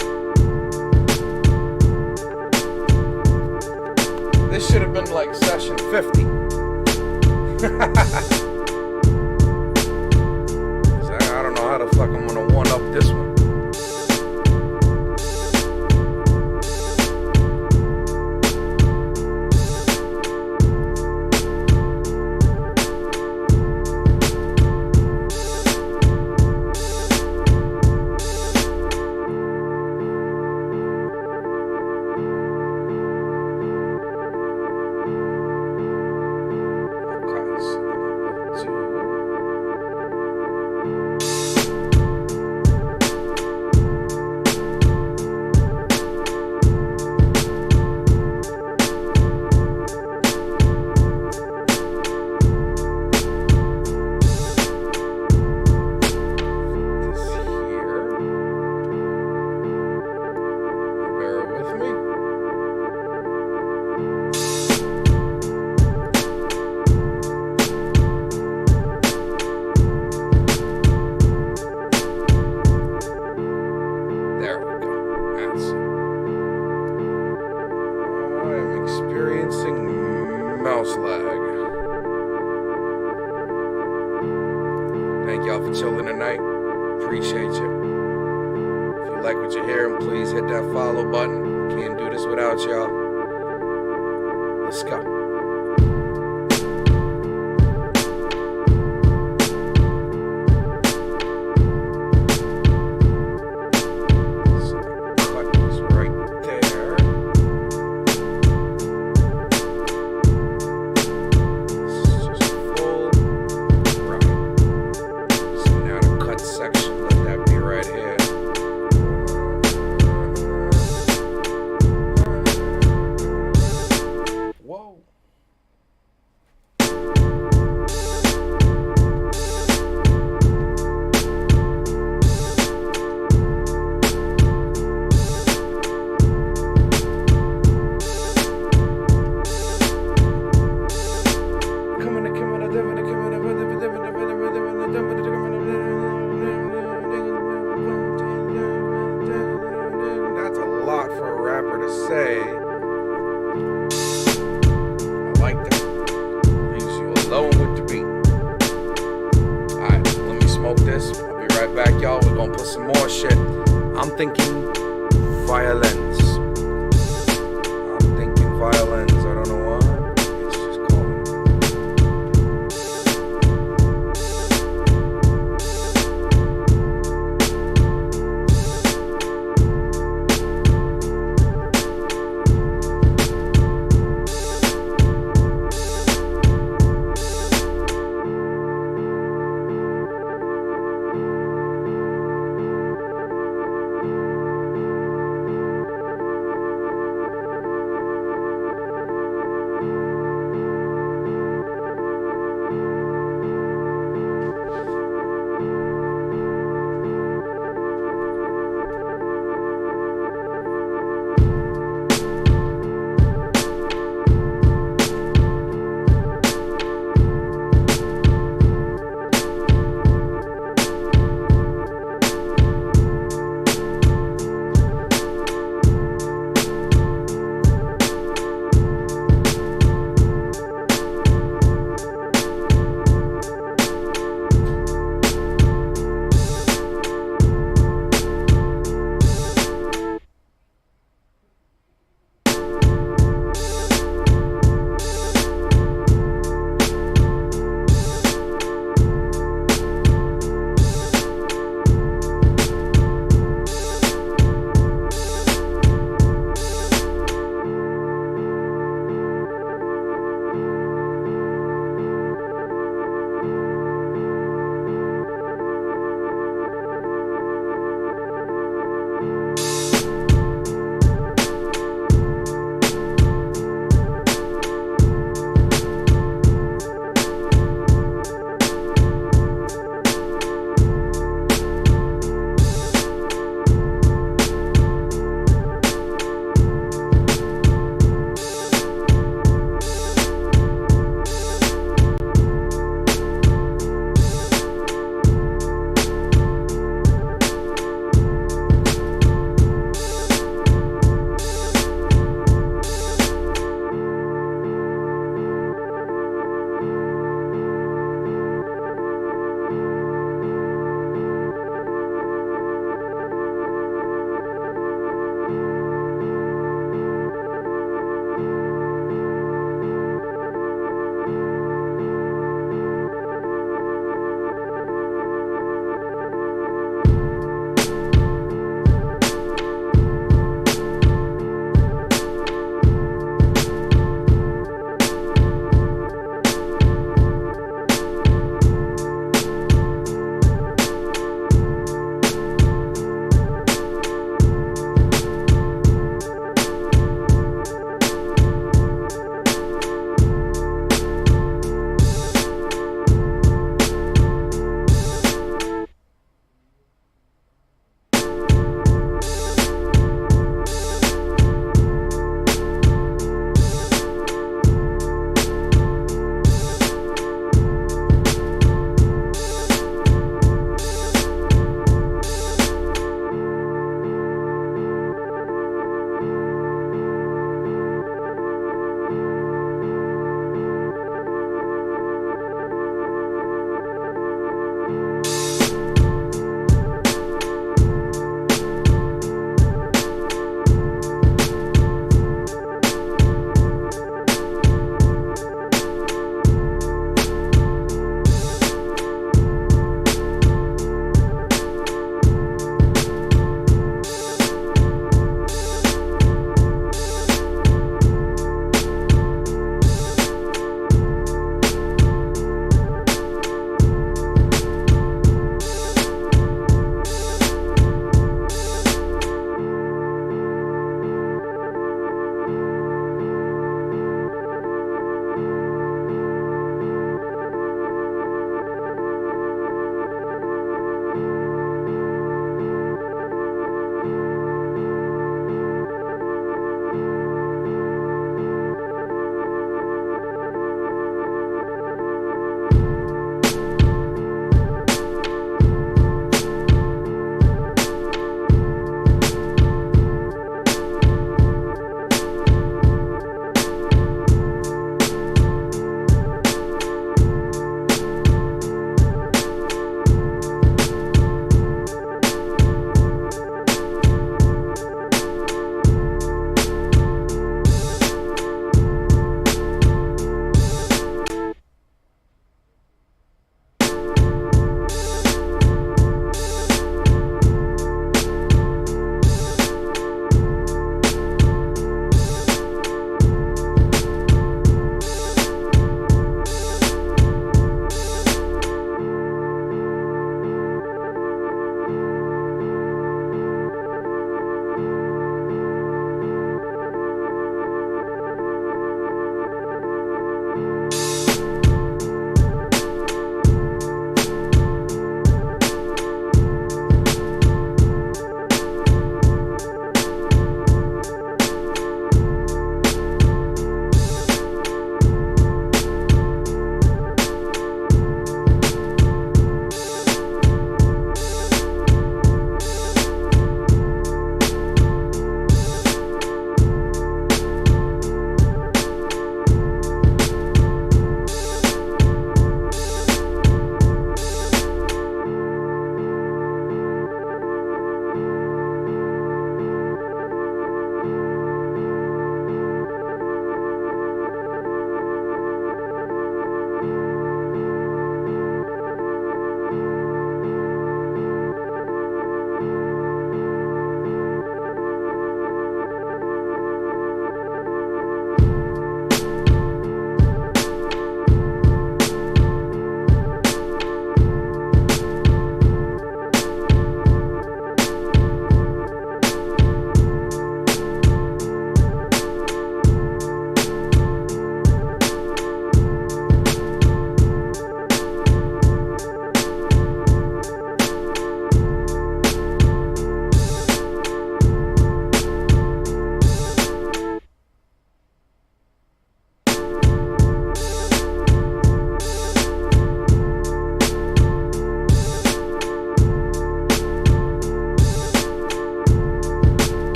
This should have been like session 50. I don't know how the fuck I'm gonna one up this one. for chilling tonight. Appreciate you. If you like what you're hearing, please hit that follow button. Can't do this without y'all. Let's go.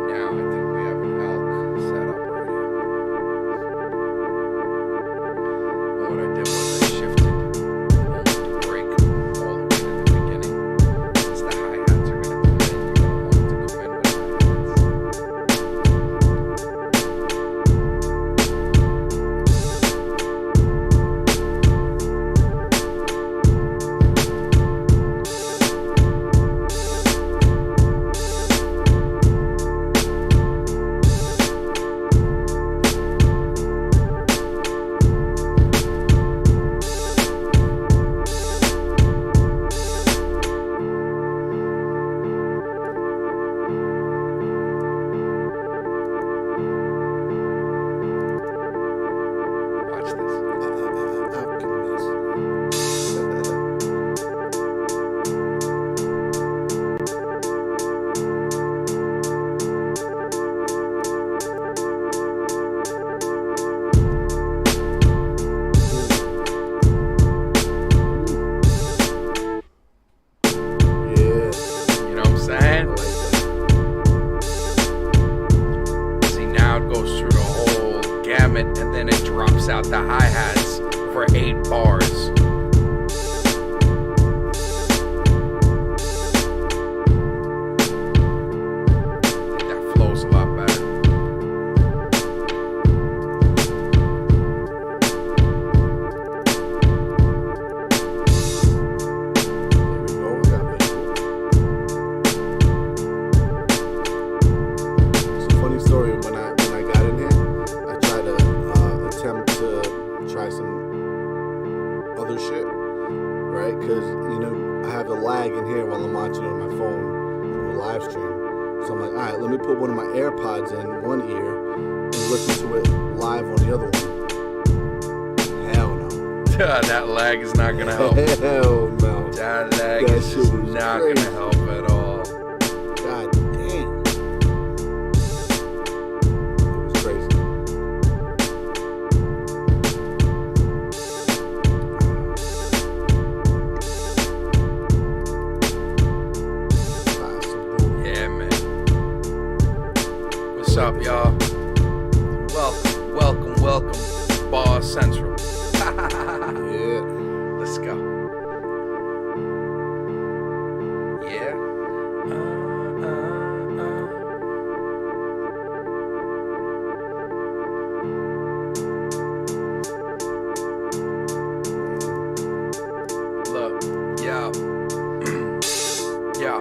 Now I think we have an elk set up right here. And what I did was I shifted the brake all the way to the beginning. Since the hi-hats are going to come in, you don't want it to come in with and then it drops out the hi-hats for 8 bars. I think that flows a lot better. It's a funny story. When I got in here, I tried to attempt to try some other shit, right? Because, you know, I have a lag in here while I'm watching it on my phone from a live stream. So I'm like, all right, let me put one of my AirPods in one ear and listen to it live on the other one. Hell no. That lag is not going to help. Hell no. That lag is just not going to help at all. God damn. It was crazy. Yeah, man. What's up, y'all? Welcome, Bar Central. Yeah. Let's go. Yeah. Look, yo. Yo.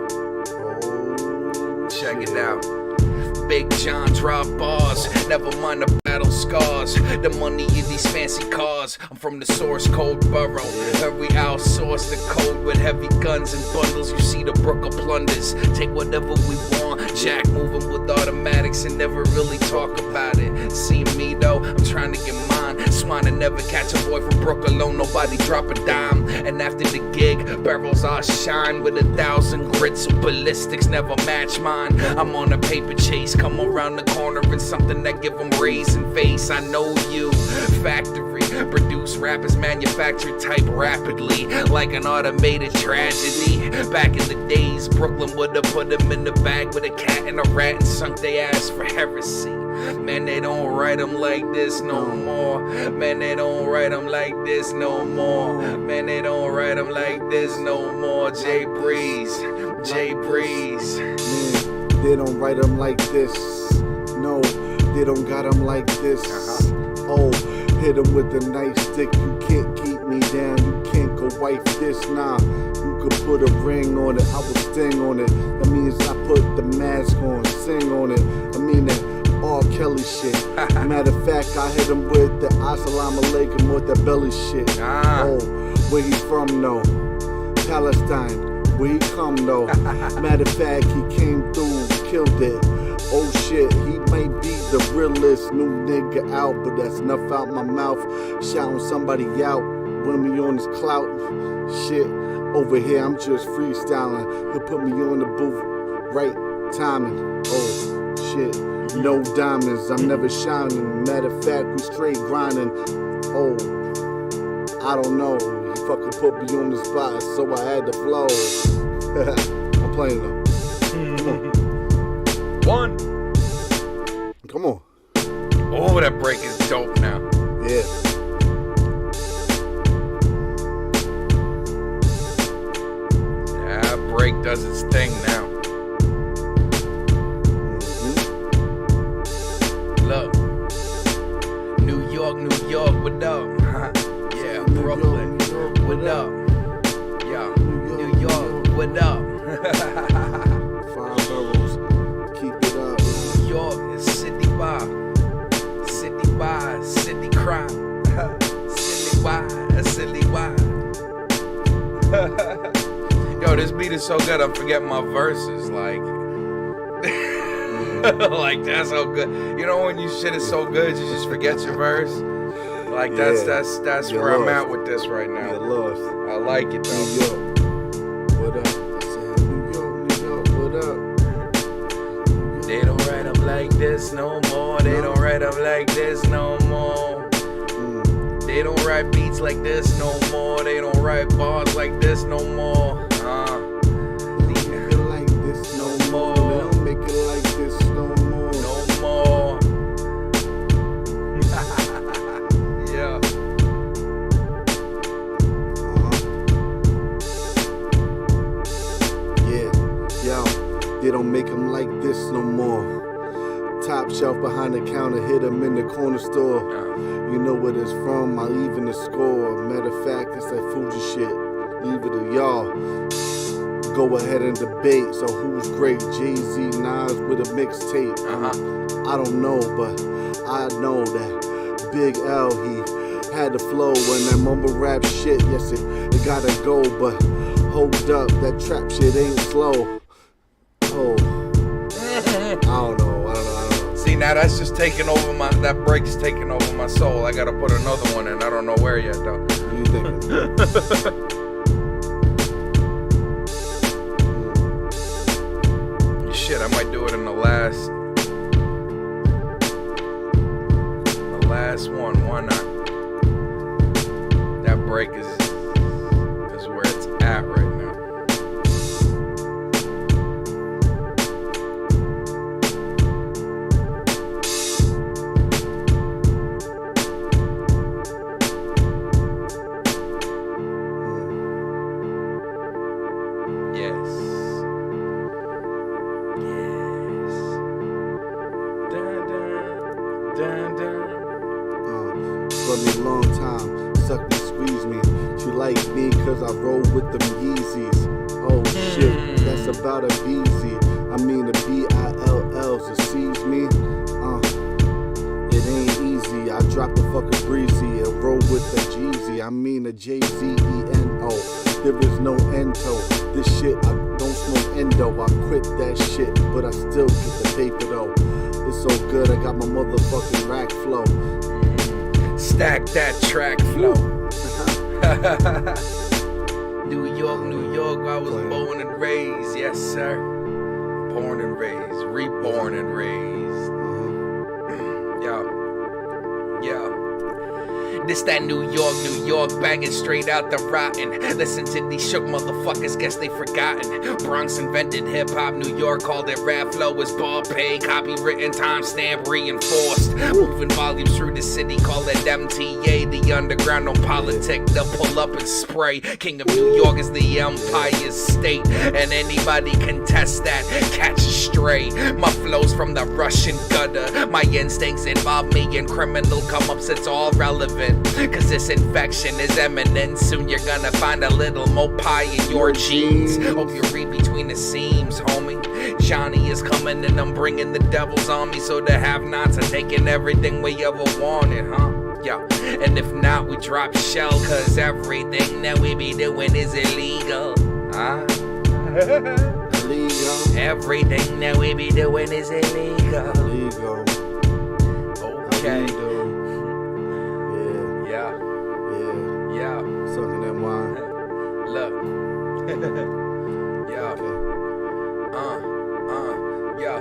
Check it out. Big John drop bars, never mind the battle scars, the money in these fancy cars. I'm from the source code borough, we outsource the code with heavy guns and bundles. You see the Brooklyn plunders, take whatever we want, Jack moving with automatics and never really talk about it. See me though, I'm trying to get mine, swine and never catch a boy from Brooklyn alone, nobody drop a dime. And after the gig, barrels all shine with 1,000 grits, so ballistics never match mine. I'm on a paper chase, come around the corner and something that give them raising face. I know you, factory, produce rappers, manufactured type rapidly, like an automated tragedy. Back in the days, Brooklyn would've put them in the bag with a cat and a rat and sunk their ass for heresy. Man, they don't write them like this no more. Man, they don't write them like this no more. Man, they don't write them like this no more. J Breeze. Man, they don't write them like this. No, they don't got them like this. Oh, hit them with a nice stick. You can't keep me down. You can't go wife this. Nah, you could put a ring on it. I will sting on it. That means I put the mask on, sing on it. I mean that R. Kelly shit. Matter of fact, I hit him with the Assalamu Alaikum with that belly shit. Oh, where he from though? Palestine. Where he come though? Matter of fact, he came through, killed it. Oh shit, he might be the realest new nigga out, but that's enough out my mouth. Shouting somebody out when we on this clout. Shit, over here I'm just freestyling. He'll put me on the booth, right timing. Oh shit, no diamonds, I'm never shining. Matter of fact, we straight grinding. Oh, I don't know. He fucking put me on the spot, so I had to flow. I'm playing though. does its thing now. Look, New York, what up? Yeah, Brooklyn, what up? Yeah, New York, what up? 5 boroughs, keep it up. New York is city by city crime. Silly why. Yo, this beat is so good, I'm forgetting my verses. Like, like that's so good. You know when you shit is so good, you just forget your verse. Like that's where I'm at with this right now. You're lost. I like it though. New York, what up? I said, New York, what up? They don't write them like this no more. They don't write them like this no more. They don't write beats like this no more. They don't write bars like this no more. They don't make it like this no more. They don't make it like this no more. No more. Yeah. Yeah, yo, they don't make them like this no more. Top shelf behind the counter, hit them in the corner store. You know where it's from, I even the score. Matter of fact, it's that Fuji shit. Leave it to y'all. Go ahead and debate. So who's great? Jay-Z, Nas with a mixtape. I don't know, but I know that Big L, he had the flow and that mumble rap shit. Yes, it gotta go, but hold up, that trap shit ain't slow. Oh, I don't know. See, now that's just taking over that break's taking over my soul. I gotta put another one in. I don't know where yet, though. What do you think? Shit, I might do it in the last one. Why not? That break is where it's at right now. For me a long time, suck and squeeze me. She like me cause I roll with them Yeezys. Oh shit, that's about a BZ. I mean the BILLs, it sees me. It ain't easy. I drop the fucking breezy and roll with the Jeezy. I mean the JZENO. There is no endo. This shit, I don't smoke endo. I quit that shit, but I still get the paper though. It's so good, I got my motherfucking rack flow. Stack that track flow. New York, I was born and raised, yes sir. Born and raised, reborn and raised. Yeah. This that New York, banging straight out the rotten. Listen to these shook motherfuckers, guess they forgotten. Bronx invented hip-hop, New York called it rap flow. It's ball pay, copywritten, timestamp reinforced. Moving volumes through the city, call it MTA. The underground on politic, they'll pull up and spray. King of New York is the Empire State, and anybody can test that, catch a stray. My flows from the Russian gutter, my instincts involve me in criminal come-ups, it's all relevant. Cause this infection is imminent. Soon you're gonna find a little more pie in your jeans. Hope you read between the seams, homie. Johnny is coming and I'm bringing the devil's on me. So the have-nots are taking everything we ever wanted, huh? Yeah, and if not, we drop shell. Cause everything that we be doing is illegal, huh? Illegal. Everything that we be doing is illegal. Illegal. Okay. Yeah. Sucking that wine. Look. Yeah. Yeah.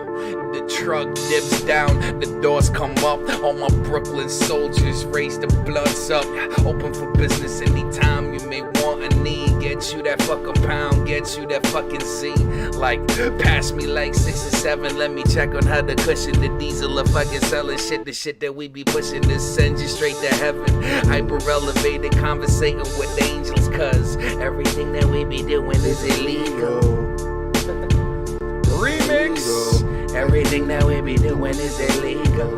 The truck dips down, the doors come up. All my Brooklyn soldiers raise the bloods up. Open for business anytime you may want a need. Get you that fucking pound, get you that fucking Z. Like, pass me like 6 or 7. Let me check on how to cushion the diesel. If I can sell it, the shit that we be pushing to send you straight to heaven. Hyper elevated, conversating with angels. Cause everything that we be doing is illegal. Everything that we be doing is illegal.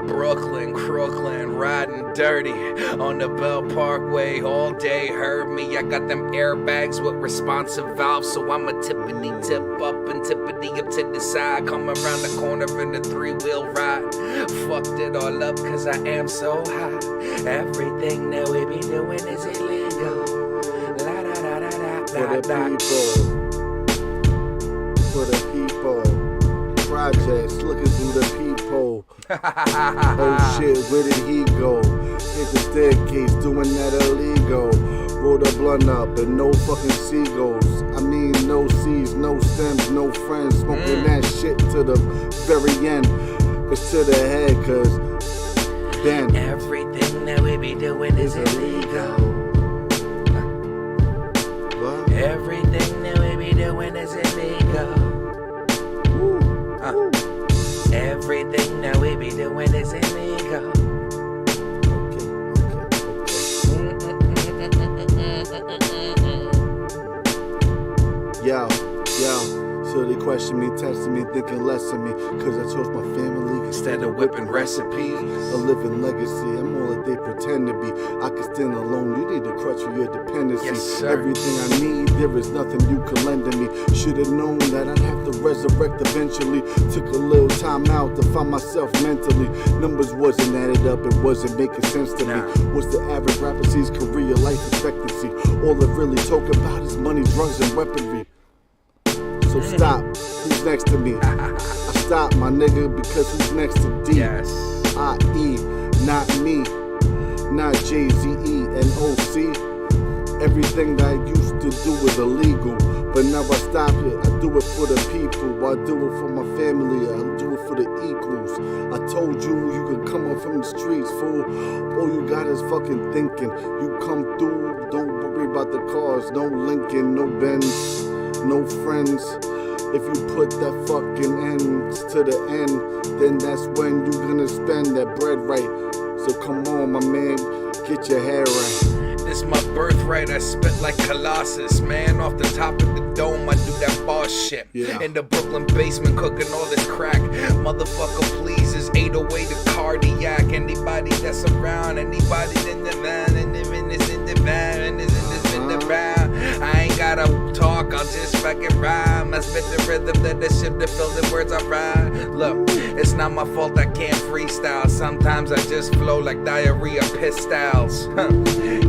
Brooklyn, Crooklyn, riding dirty on the Bell Parkway all day. Heard me, I got them airbags with responsive valves, so I'm a tippity tip up and tippity up to the side. Come around the corner in the 3-wheel ride. Fucked it all up cause I am so high. Everything that we be doing is illegal. La da da da da For da the da. people. For the people. Projects looking through the peephole. Oh shit, where did he go? Hit the staircase, doing that illegal. Roll the blunt up and no fucking seagulls. I mean, no seeds, no stems, no friends. Smoking that shit to the very end. It's to the head, cause then Everything that we be doing is illegal. what? Everything that we be doing is illegal. Everything that we be doing is illegal. Yo, so they question me, testing me, thinking less of me, cause I chose my family Instead of whipping recipes. A living legacy, I'm all that they pretend to be. I can stand alone, you need a crutch for your dependency. Yes, sir. Everything I need, there is nothing you can lend to me. Should've known that I'd have to resurrect eventually. Took a little time out to find myself mentally. Numbers wasn't added up, it wasn't making sense to me. What's the average rapper sees career life expectancy? All they really talk about is money, drugs, and weaponry. So stop, who's next to me? I stop, my nigga, because who's next to D? Yes. I.E., not me, not J-Z-E and O.C. Everything that I used to do was illegal, but now I stop it. I do it for the people, I do it for my family, I do it for the equals. I told you, you could come up from the streets, fool. All you got is fucking thinking. You come through, don't worry about the cars, no Lincoln, no Benz, no friends. If you put that fucking ends to the end, then that's when you gonna spend that bread right. So come on, my man, get your hair right. This my birthright, I spit like Colossus, man. Off the top of the dome, I do that boss shit. Yeah. In the Brooklyn basement, cooking all this crack. Motherfucker pleases, 808 the cardiac. Anybody that's around, anybody in the van, and in this in the van, and this in this in the van. I ain't gotta talk, I'll just fucking rhyme. I spit the rhythm that the shit that fill the words I rhyme. Look, it's not my fault I can't freestyle. Sometimes I just flow like diarrhea pistols.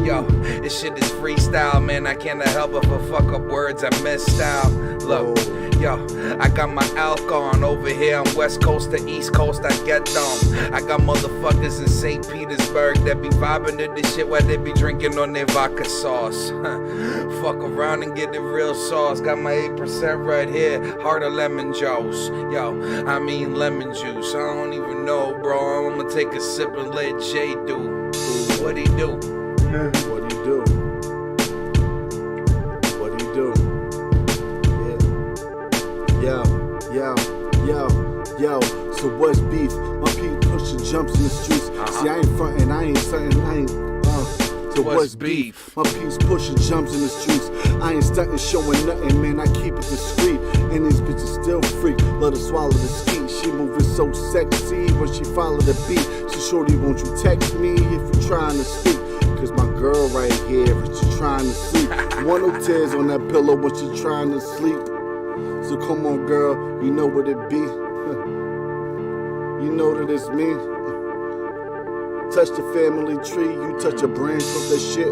Yo, this shit is freestyle, man. I can't help but for fuck up words I missed out. Look, yo, I got my alk on over here on West Coast to East Coast. I get them. I got motherfuckers in St. Petersburg that be vibing to this shit while they be drinking on their vodka sauce. Fuck around and get the real sauce. Got my 8% right here, heart of lemon juice. Yo, I mean lemon juice. I don't even know, bro. I'ma take a sip and let Jay do what he do. What do you do? What do you do? Yo, so what's beef? My people pushing jumps in the streets. See, I ain't frontin', I ain't stuntin', I ain't, so what's beef? My peeps pushing jumps in the streets. I ain't stuntin', showing nothing, man, I keep it discreet. And these bitches still freak, let her swallow the skeet. She moving so sexy when she follow the beat. So shorty, won't you text me if you trying to speak? Cause my girl right here, but she trying to sleep. Want no tears on that pillow when she trying to sleep. So come on, girl, you know what it be. You know that it's me. Touch the family tree, you touch a branch of that shit.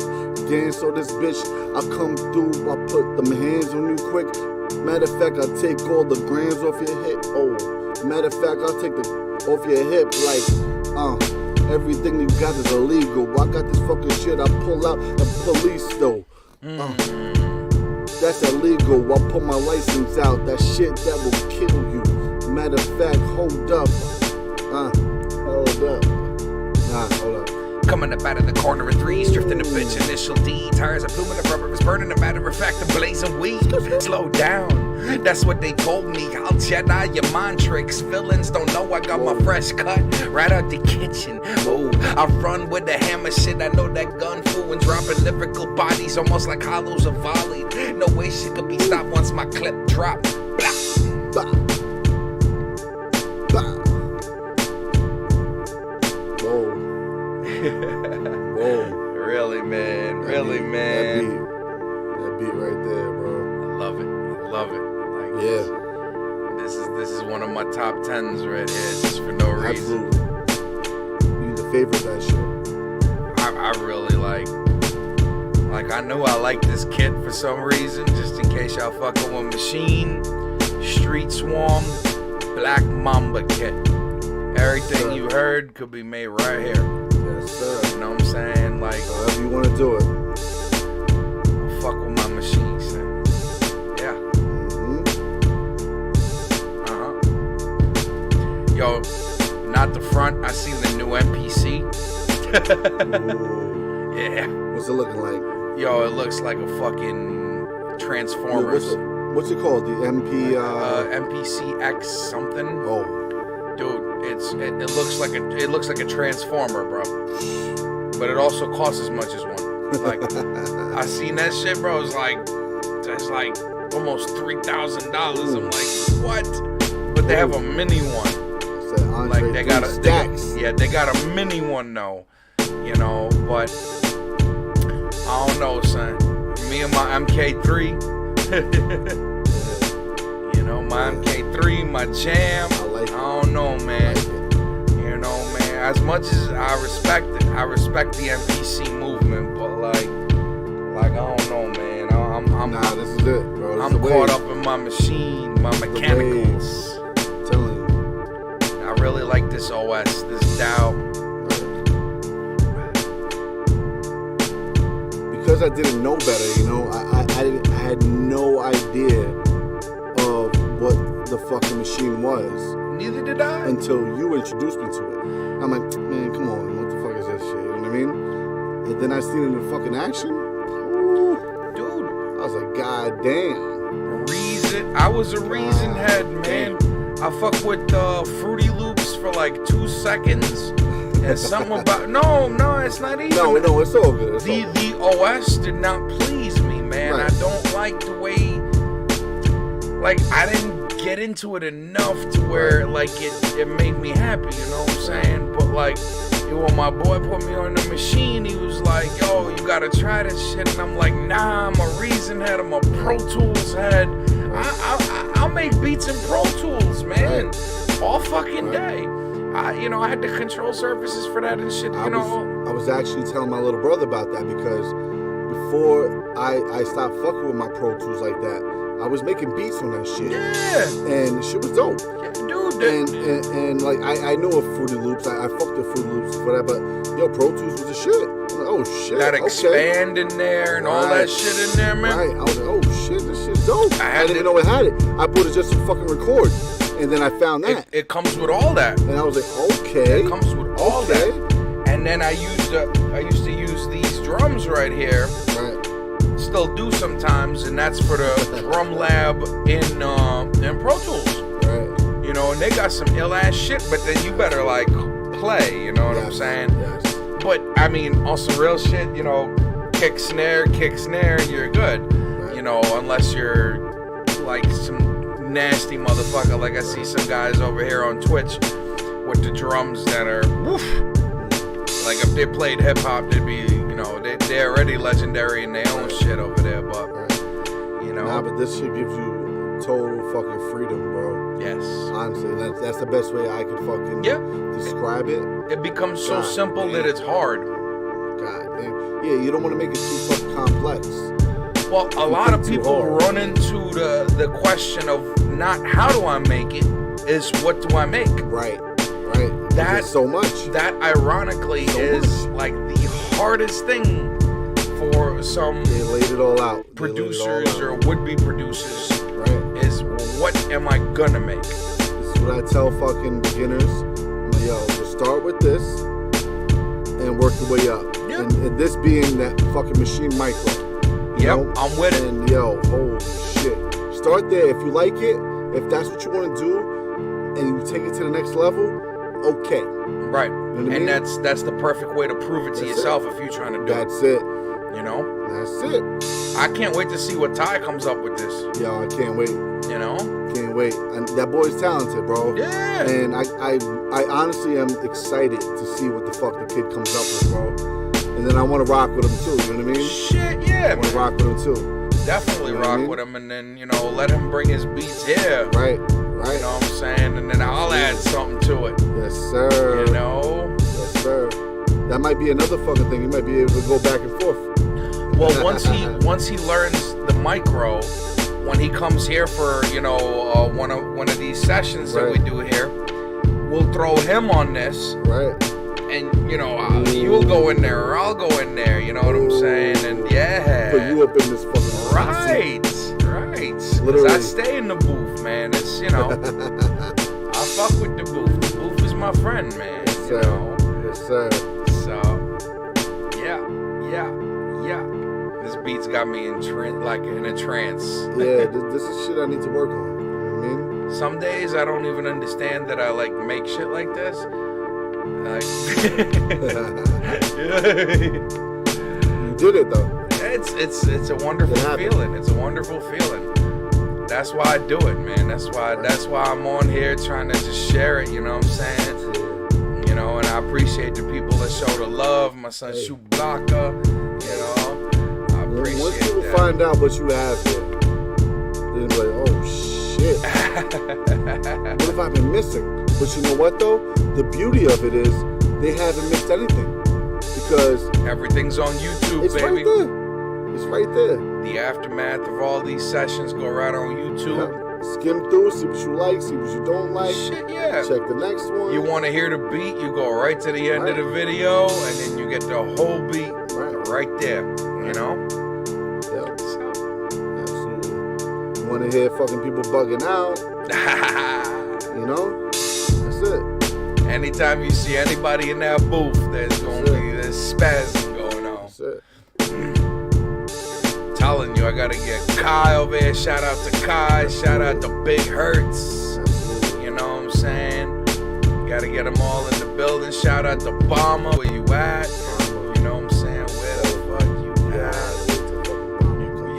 Dance on this bitch, I come through, I put them hands on you quick. Matter of fact, I take all the grams off your hip. Oh, matter of fact, I'll take the off your hip like, everything you got is illegal. I got this fucking shit, I pull out the police though. That's illegal, I pull my license out. That shit that will kill you. Matter of fact, hold up. Hold up. Hold up. Coming up out of the corner of threes, drifting a bitch, initial D. Tires are blooming, the rubber is burning, a matter of fact, I'm blazing weed. Slow down, that's what they told me. I'll Jedi your mind tricks. Villains don't know I got my fresh cut right out the kitchen. Oh, I run with the hammer shit, I know that gun fool and dropping lyrical bodies almost like hollows of volley. No way shit could be stopped once my clip drop. Blah. Bah. Bah. Whoa. Whoa. Really, man. Really, man. That beat right there, bro. I love it. I love it. Like, Yeah. This is one of my top 10s right here, just for no reason. Absolutely. You the favorite that shit. I really like I knew I liked this kit for some reason, just in case y'all fucking with Machine, Street Swarm, Black Mamba kit. Everything you heard could be made right here. Yes, sir. You know what I'm saying? Like, however you want to do it. I fuck with my Machine, son. Yeah. Yo, not the front. I seen the new MPC. Yeah. What's it looking like? Yo, it looks like a fucking Transformers. What's it called? The MP. MPC X something. Oh, dude, it looks like a Transformer, bro. But it also costs as much as one. Like, I seen that shit, bro. It's like almost $3,000. I'm like, what? But they have a mini one. Like they got a mini one though, you know. But I don't know, son. Me and my MK3, you know, my MK3, my jam. I don't know, man. You know, man. As much as I respect it, I respect the MPC movement, but like I don't know, man. Nah, this is it, bro. I'm caught up in my machine, my mechanicals. I really like this OS, this DAO. Because I didn't know better, you know, I had no idea of what the fucking machine was. Neither did I. Until you introduced me to it. I'm like, man, come on, what the fuck is this shit? You know what I mean? And then I seen it in fucking action. Ooh, dude. I was like, god damn. I was a reason head, man. I fuck with Fruity Loops for like 2 seconds. And something about no, it's not even. No, it's all good. The OS did not please me, man. Right. I don't like the way, like, I didn't get into it enough to where like it made me happy. You know what I'm saying? But like, when my boy put me on the machine, he was like, "Yo, you gotta try this shit," and I'm like, "Nah, I'm a Reason head. I'm a Pro Tools head. I'll make beats in Pro Tools, man, all fucking day." I had the control surfaces for that and shit, I was actually telling my little brother about that because before I stopped fucking with my Pro Tools like that, I was making beats on that shit. Yeah. And shit was dope. Yeah, dude. And like, I knew of Fruity Loops. I fucked with Fruity Loops for that, but yo, Pro Tools was the shit. I'm like, oh shit. That expand in there and all that shit in there, man. Right. I was like, oh shit, this shit's dope. I didn't even know it had it. I put it just to fucking record. And then I found that. It comes with all that. And I was like, okay. It comes with all that. And then I used to use these drums right here. Right. Still do sometimes, and that's for the drum lab in Pro Tools. Right. You know, and they got some ill ass shit, but then you better like play, you know what I'm saying? Yes. But I mean, on some real shit, you know, kick snare, you're good. Right. You know, unless you're like some nasty motherfucker, like I see some guys over here on Twitch with the drums that are woof. Like if they played hip hop, they'd be, you know, they're already legendary in their own shit over there, but you know. Nah, but this shit gives you total fucking freedom, bro. Yes. Honestly, that's the best way I could fucking describe it. It becomes so simple that it's hard. God damn. Yeah, you don't want to make it too fucking complex. Well, a lot of people run into the question of not how do I make it, is what do I make? Right. That's so much. That ironically is like the hardest thing for some they laid it all out. Producers or would-be producers. Right. Is what am I gonna make? This is what I tell fucking beginners. I'm like, yo, just start with this and work your way up. Yep. And this being that fucking Machine Micro. Yep, I'm with it. And yo, holy shit. Start there. If you like it, if that's what you want to do, and you take it to the next level, okay. Right. You know and I mean? that's the perfect way to prove it to yourself if you're trying to do That's it. You know? That's it. I can't wait to see what Ty comes up with this. Yo, I can't wait. You know? Can't wait. And that boy's talented, bro. Yeah. And I honestly am excited to see what the fuck the kid comes up with, bro. And then I want to rock with him too, you know what I mean? Shit, yeah, I want to rock with him too. Definitely rock with him, and then, you know, let him bring his beats here. Right. You know what I'm saying? And then I'll add something to it. Yes, sir. You know? Yes, sir. That might be another fucking thing. You might be able to go back and forth. Well, once he learns the micro, when he comes here for, you know, one of these sessions that we do here, we'll throw him on this. Right. And, you know, you'll go in there or I'll go in there, you know what I'm saying? And yeah. Put you up in this fucking Right. Because I stay in the booth, man. It's, you know, I fuck with the booth. The booth is my friend, man. Yes, sir. You know? Yes, sir. So, yeah. This beat's got me in a trance. Yeah, this is shit I need to work on. You know what I mean? Some days I don't even understand that I like make shit like this. Like, you did it though. It's a wonderful feeling. It's a wonderful feeling. That's why I do it, man. That's why I'm on here trying to just share it. You know what I'm saying? You know, and I appreciate the people that show the love. My son Shublaka, you know, I appreciate Once people that. find out what you have here, they'll be like, oh shit. What have I been missing? But you know what though? The beauty of it is they haven't missed anything because everything's on YouTube, it's baby. Right there. It's right there. The aftermath of all these sessions go right on YouTube. Yeah. Skim through, see what you like, see what you don't like. Shit, yeah. Check the next one. You want to hear the beat, you go right to the end of the video, and then you get the whole beat right there. You know? Yeah. Absolutely. You want to hear fucking people bugging out? You know? That's it. Anytime you see anybody in that booth, there's spasm going on. That's it. Telling you, I gotta get Kai over here. Shout out to Kai. Shout out to Big Hurts. You know what I'm saying? Gotta get them all in the building. Shout out to Obama. Where you at? You know what I'm saying? Where the fuck you at?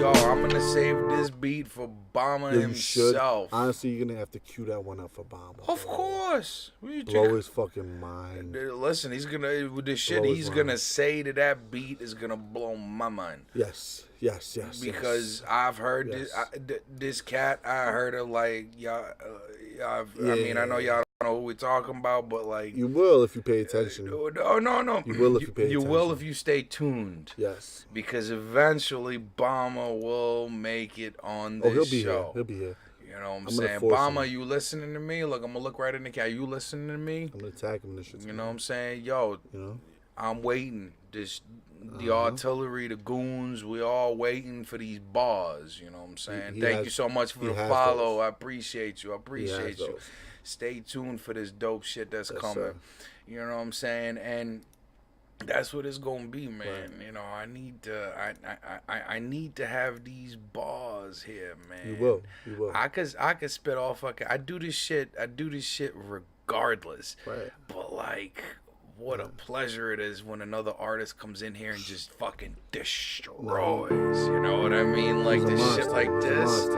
Yo, I'm gonna save this beat for Obama himself. Honestly, you're gonna have to cue that one up for Obama. Of course. Blow his fucking mind. Listen, he's gonna, with the shit he's gonna say to that beat is gonna blow my mind. Yes. Because I've heard this cat. I heard it like y'all. I mean, I know y'all don't know who we're talking about, but like you will if you pay attention. No. You will if you pay attention. You will if you stay tuned. Yes. Because eventually, Obama will make it on this show. He'll be here. You know what I'm saying? Obama, you listening to me? Look, I'm gonna look right in the cat. You listening to me? I'm gonna tag him in this shit. You know what I'm saying? Yo, you know, I'm waiting. The artillery, the goons, we all waiting for these bars. You know what I'm saying? Thank you so much for the follow. I appreciate you. Stay tuned for this dope shit that's coming. Sir. You know what I'm saying? And that's what it's gonna be, man. Right. You know, I need to have these bars here, man. You will. I could spit all fucking. I do this shit regardless. Right. But like, what a pleasure it is when another artist comes in here and just fucking destroys. You know what I mean? Like this shit like this.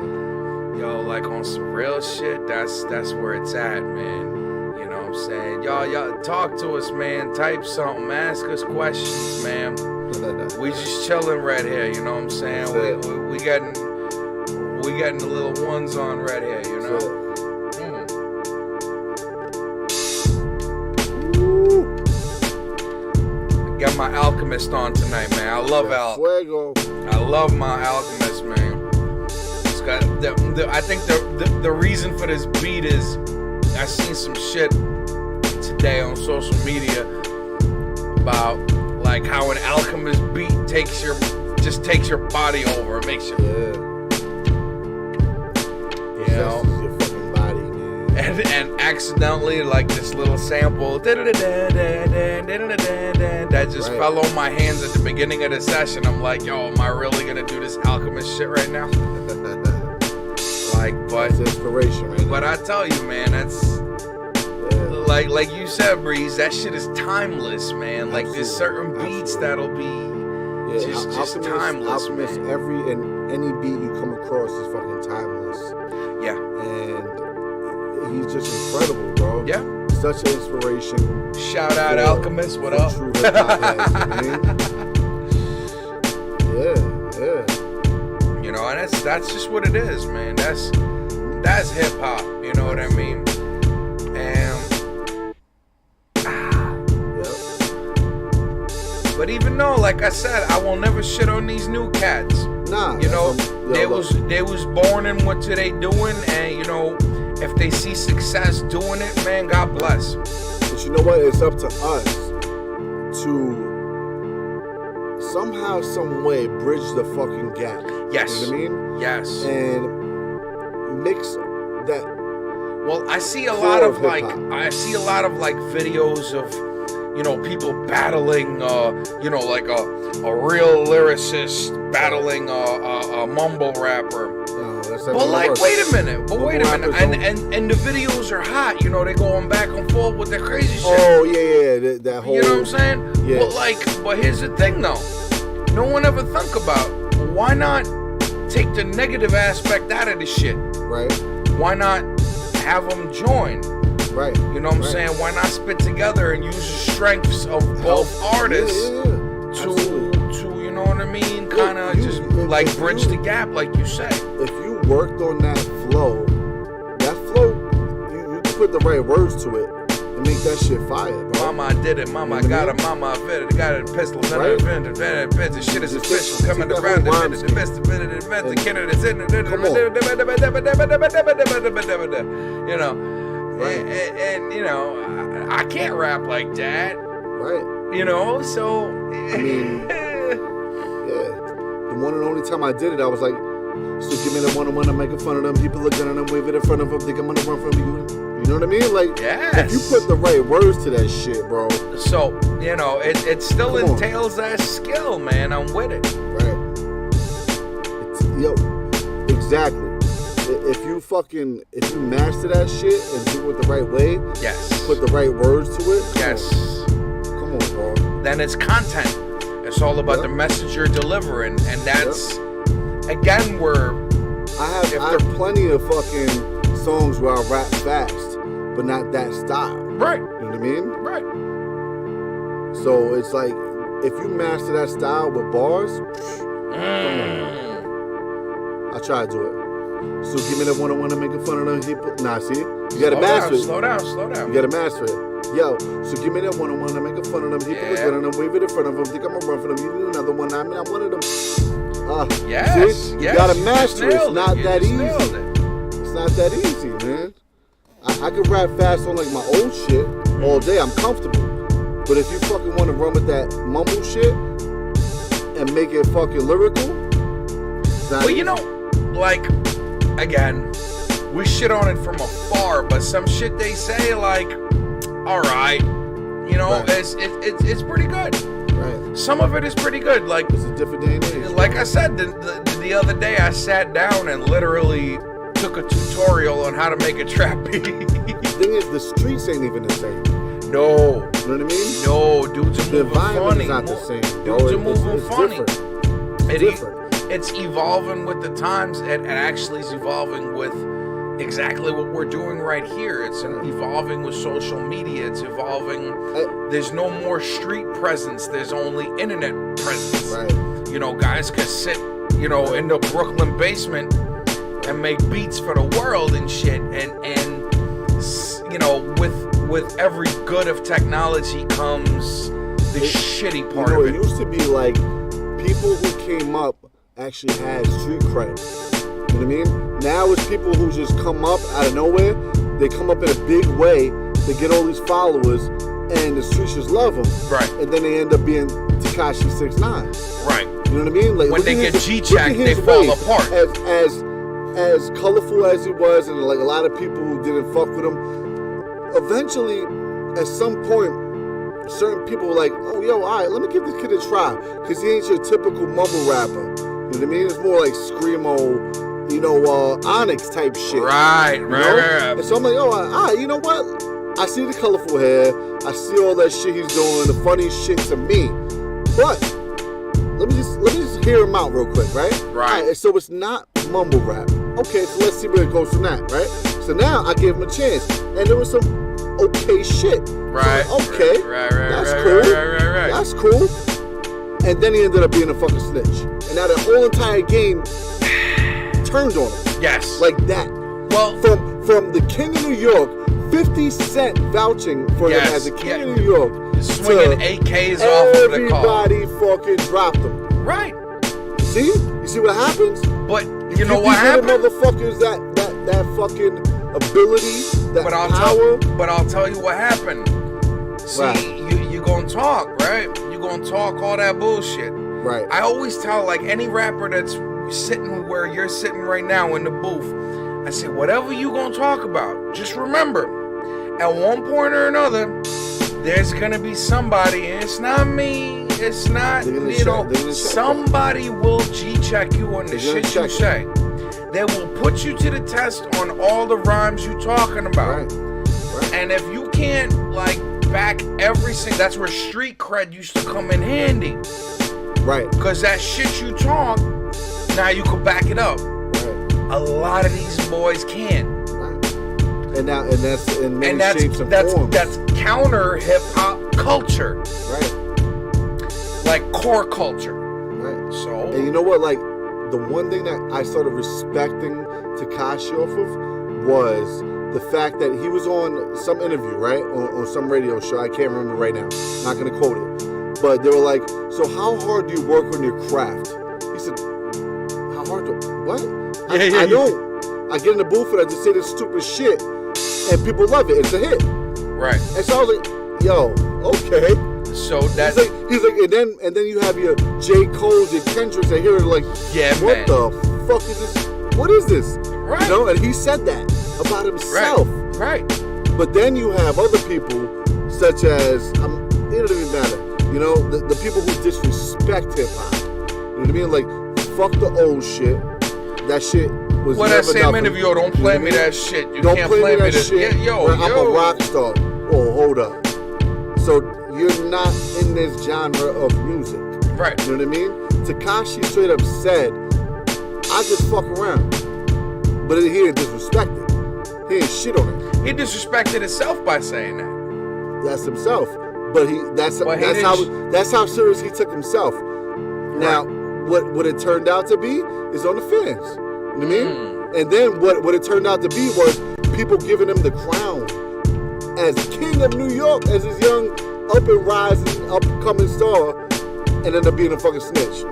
Yo, like on some real shit, that's where it's at, man. You know what I'm saying? Y'all talk to us, man. Type something, ask us questions, man. We just chilling right here, you know what I'm saying? We getting the little ones on right here, you know? Got my Alchemist on tonight, man. I love I love my Alchemist, man. It's got I think the reason for this beat is I seen some shit today on social media about like how an Alchemist beat takes your body over. It makes you you know. And accidentally, like this little sample that just fell on my hands at the beginning of the session. I'm like, yo, am I really gonna do this Alchemist shit right now? Like, but that's inspiration, right? But I tell you, man, that's like you said, Breeze. That shit is timeless, man. Like, there's certain beats that'll be, Yeah, just timeless, Alchemist, man. every and any beat you come across is fucking timeless. Yeah. And he's just incredible, bro. Yeah. Such an inspiration. Shout out Alchemist, what up? True hip hop heads, yeah. You know, and that's just what it is, man. That's hip hop. You know what I mean? And but even though, like I said, I will never shit on these new cats. Nah, you know, they was born in what they doing, and you know, if they see success doing it, man, God bless. But you know what? It's up to us to somehow, some way, bridge the fucking gap. Yes. You know what I mean? Yes. And mix that. Well, I see a lot of videos of, you know, people battling, you know, like a real lyricist battling a mumble rapper. But like, wait a minute. And the videos are hot. You know, they going back and forth with their crazy shit. Oh yeah. That whole. You know what I'm saying? Yeah. But here's the thing though. No one ever think about why not take the negative aspect out of the shit. Right. Why not have them join? Right. You know what I'm saying? Why not spit together and use the strengths of both artists to you know what I mean? Kind of just like bridge the gap, like you say. If you worked on that flow, you can put the right words to it and make that shit fire, bro. Mama, I did it. Mama, I got it. Mama, I fit it. Got it. Pistol. Right. The shit is official. Coming around the best. You know. Right. And you know, I can't rap like that. Right. You know, so I mean, yeah. The one and only time I did it, I was like, so give me the one-on-one, I'm making fun of them. People looking at them, waving in front of them, think I'm gonna run from you. You know what I mean? Like, if you put the right words to that shit, bro. So, you know, it still entails that skill, man. I'm with it. Right. Exactly. If you master that shit and do it the right way, yes, put the right words to it, yes, come on, bro. Then it's content. It's all about the message you're delivering, and that's again where I have plenty of fucking songs where I rap fast, but not that style. Right. You know what I mean? Right. So it's like if you master that style with bars, come on. I try to do it. So give me that one-on-one and making fun of them people. Nah, see? You gotta master it. Slow down. You gotta master it. Yo, so give me that one-on-one and making fun of them people. Look at them, wave it in front of them. Think I'm gonna run for them. You need another one. I mean, I'm one of them. Yes. You gotta master it. It's not that easy. It. It's not that easy, man. I can rap fast on like my old shit all day. I'm comfortable. But if you fucking want to run with that mumble shit and make it fucking lyrical, it's not easy. You know, like, again, we shit on it from afar, but some shit they say, like, all right, you know, it's pretty good. Right. Some of it is pretty good. Like, it's a different day and age. Like I said, the other day I sat down and literally took a tutorial on how to make a trap beat. The thing is, the streets ain't even the same. No. You know what I mean? No, dudes are moving funny. Is not the same. Dudes are moving funny. It's different. It's evolving with the times, and actually is evolving with exactly what we're doing right here. It's evolving with social media. It's evolving. There's no more street presence. There's only internet presence. Right. You know, guys can sit, you know, in the Brooklyn basement and make beats for the world and shit. And you know, with every good of technology comes the shitty part of it. It used to be like people who came up actually had street cred. You know what I mean? Now it's people who just come up out of nowhere. They come up in a big way. They get all these followers, and the streets just love them. Right. And then they end up being Tekashi 6ix9ine. Right. You know what I mean? Like when they get G-checked, they fall apart. As colorful as he was, and like a lot of people who didn't fuck with him, eventually, at some point, certain people were like, oh, yo, all right, let me give this kid a try. Because he ain't your typical mumble rapper. You know what I mean? It's more like Screamo, you know, Onyx type shit. Right. And so I'm like, oh, all right, you know what? I see the colorful hair. I see all that shit he's doing, the funny shit to me. But let me just hear him out real quick, right? Right. All right. So it's not mumble rap. Okay, so let's see where it goes from that, right? So now I gave him a chance, and there was some okay shit. Right. So, okay. Right. That's cool. Right. That's cool. And then he ended up being a fucking snitch, and now the whole entire game turned on him. Yes. Like that. Well, from the King of New York, 50 Cent vouching for him as the King of New York, swinging AKs off of the car. Everybody fucking dropped him. Right. See? You see what happens? But you know what happened? Motherfuckers that fucking ability, that power. But I'll tell you what happened. See, right. you gonna talk, right? You gonna talk all that bullshit. Right. I always tell, like, any rapper that's sitting where you're sitting right now in the booth, I say, whatever you gonna talk about, just remember, at one point or another, there's gonna be somebody, and it's not me, it's not, somebody will G-check you on the shit you say. They will put you to the test on all the rhymes you talking about. Right. And if you can't, like, back every single, that's where street cred used to come in handy. Right. Because that shit you talk, now you could back it up. Right. A lot of these boys can't. Right. And that's in many shapes and forms. That's counter hip hop culture. Right. Like core culture. Right. So. And you know what? Like, the one thing that I started respecting Tekashi off of was the fact that he was on some interview, right? On some radio show. I can't remember right now. Not going to quote it. But they were like, so how hard do you work on your craft? He said, how hard do what? I don't. I get in the booth and I just say this stupid shit and people love it. It's a hit. Right. And so I was like, yo, okay. So that he's like, and then you have your J. Cole's, your Kendricks, and here like, yeah, what man. the fuck is this? What is this? Right. You know, and he said that about himself. Right. But then you have other people, such as, it don't even matter. You know, the people who disrespect hip hop. You know what I mean? Like, fuck the old shit. That shit was well, never that same nothing. interview, don't play me that shit. You don't can't play me that this. shit. Yeah, yo. I'm a rock star. Oh, hold up. So you're not in this genre of music. Right. You know what I mean? Tekashi straight up said, I just fuck around. But he didn't disrespect it. He ain't shit on it. He disrespected himself by saying that. That's himself. But that's how serious he took himself. Now, what it turned out to be is on the fans. You know what I mean? And then what it turned out to be was people giving him the crown as King of New York, as this young up and rising, upcoming star, and end up being a fucking snitch.